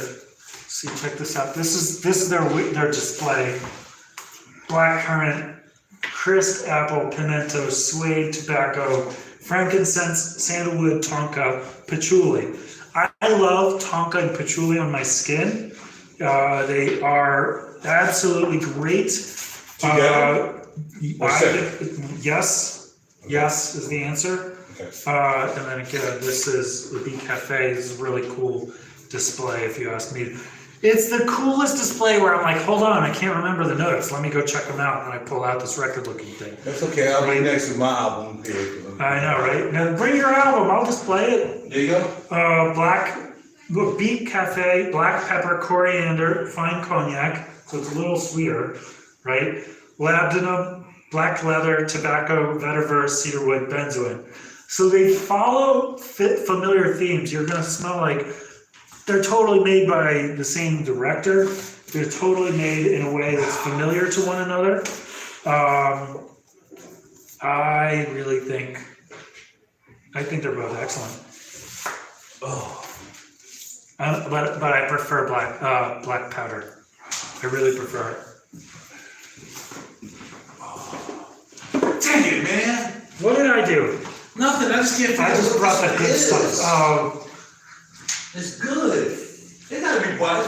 see, check this out. This is their display. Blackcurrant, crisp apple, pimento, suede tobacco, frankincense, sandalwood, tonka, patchouli. I love tonka and patchouli on my skin. They are absolutely great. Together? Or Yes, yes is the answer. Okay. And then again, this is the Beat Cafe. This is a really cool display, if you ask me. It's the coolest display where I'm like, hold on, I can't remember the notes. Let me go check them out. And I pull out this record-looking thing. That's okay. I'll be next to my album here. I know, right? Now bring your album. I'll display it. There you go. Beet Cafe, black pepper, coriander, fine cognac, so it's a little sweeter, right? Labdanum, black leather, tobacco, vetiver, cedarwood, benzoin. So they follow familiar themes. You're gonna smell like they're totally made by the same director. They're totally made in a way that's familiar to one another. I think they're both excellent. Oh. But I prefer black powder. I really prefer it. Dang it, man. What did I do? Nothing, I just can't figure I out just what brought this the good is. stuff. Oh, It's good. It gotta be body,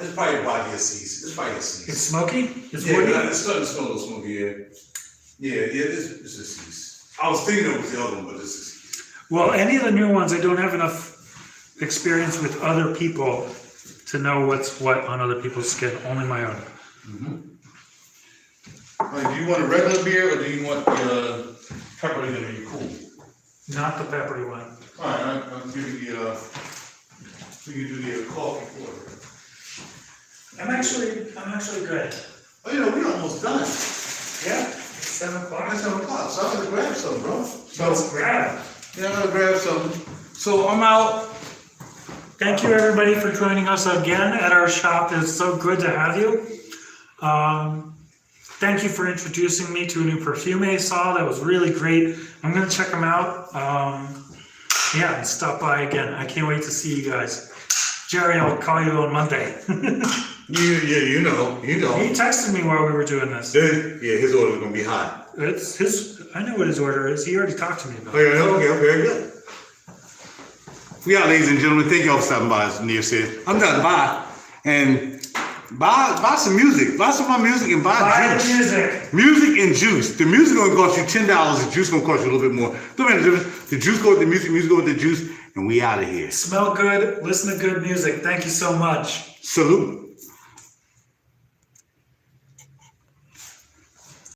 it's probably body of season. It's probably a season. it's smoky? It's Yeah, woody? it's starting to smell a little smoky, yeah. Yeah, it's a season. I was thinking it was the other one, but it's a season. Well, any of the new ones, I don't have enough experience with other people to know what's what on other people's skin, only my own. Do you want a regular beer or do you want the pepperoni to be cool? Not the peppery one. All right, I'm giving you so you do the coffee for it. I'm actually good. Oh, you know, we're almost done. Yeah, it's 7 o'clock. It's 7 o'clock, so I'm gonna grab something, bro. So let's grab. Yeah, I'm gonna grab something. So I'm out. Thank you everybody for joining us again at our shop. It's so good to have you. Thank you for introducing me to a new perfume I saw. That was really great. I'm gonna check them out. Yeah, and stop by again. I can't wait to see you guys. Jerry, I'll call you on Monday. You know. He texted me while we were doing this. Yeah, his order's gonna be hot. It's his. I know what his order is. He already talked to me about it. Okay, very good. We are, ladies and gentlemen. Thank y'all for stopping by, as Nir said. I'm done. Bye. And buy some music. Buy some of my music and buy juice. Music. Music and juice. The music gonna cost you $10. The juice gonna cost you a little bit more. Don't make a difference. The juice go with the music go with the juice, and we out of here. Smell good. Listen to good music. Thank you so much. Salute.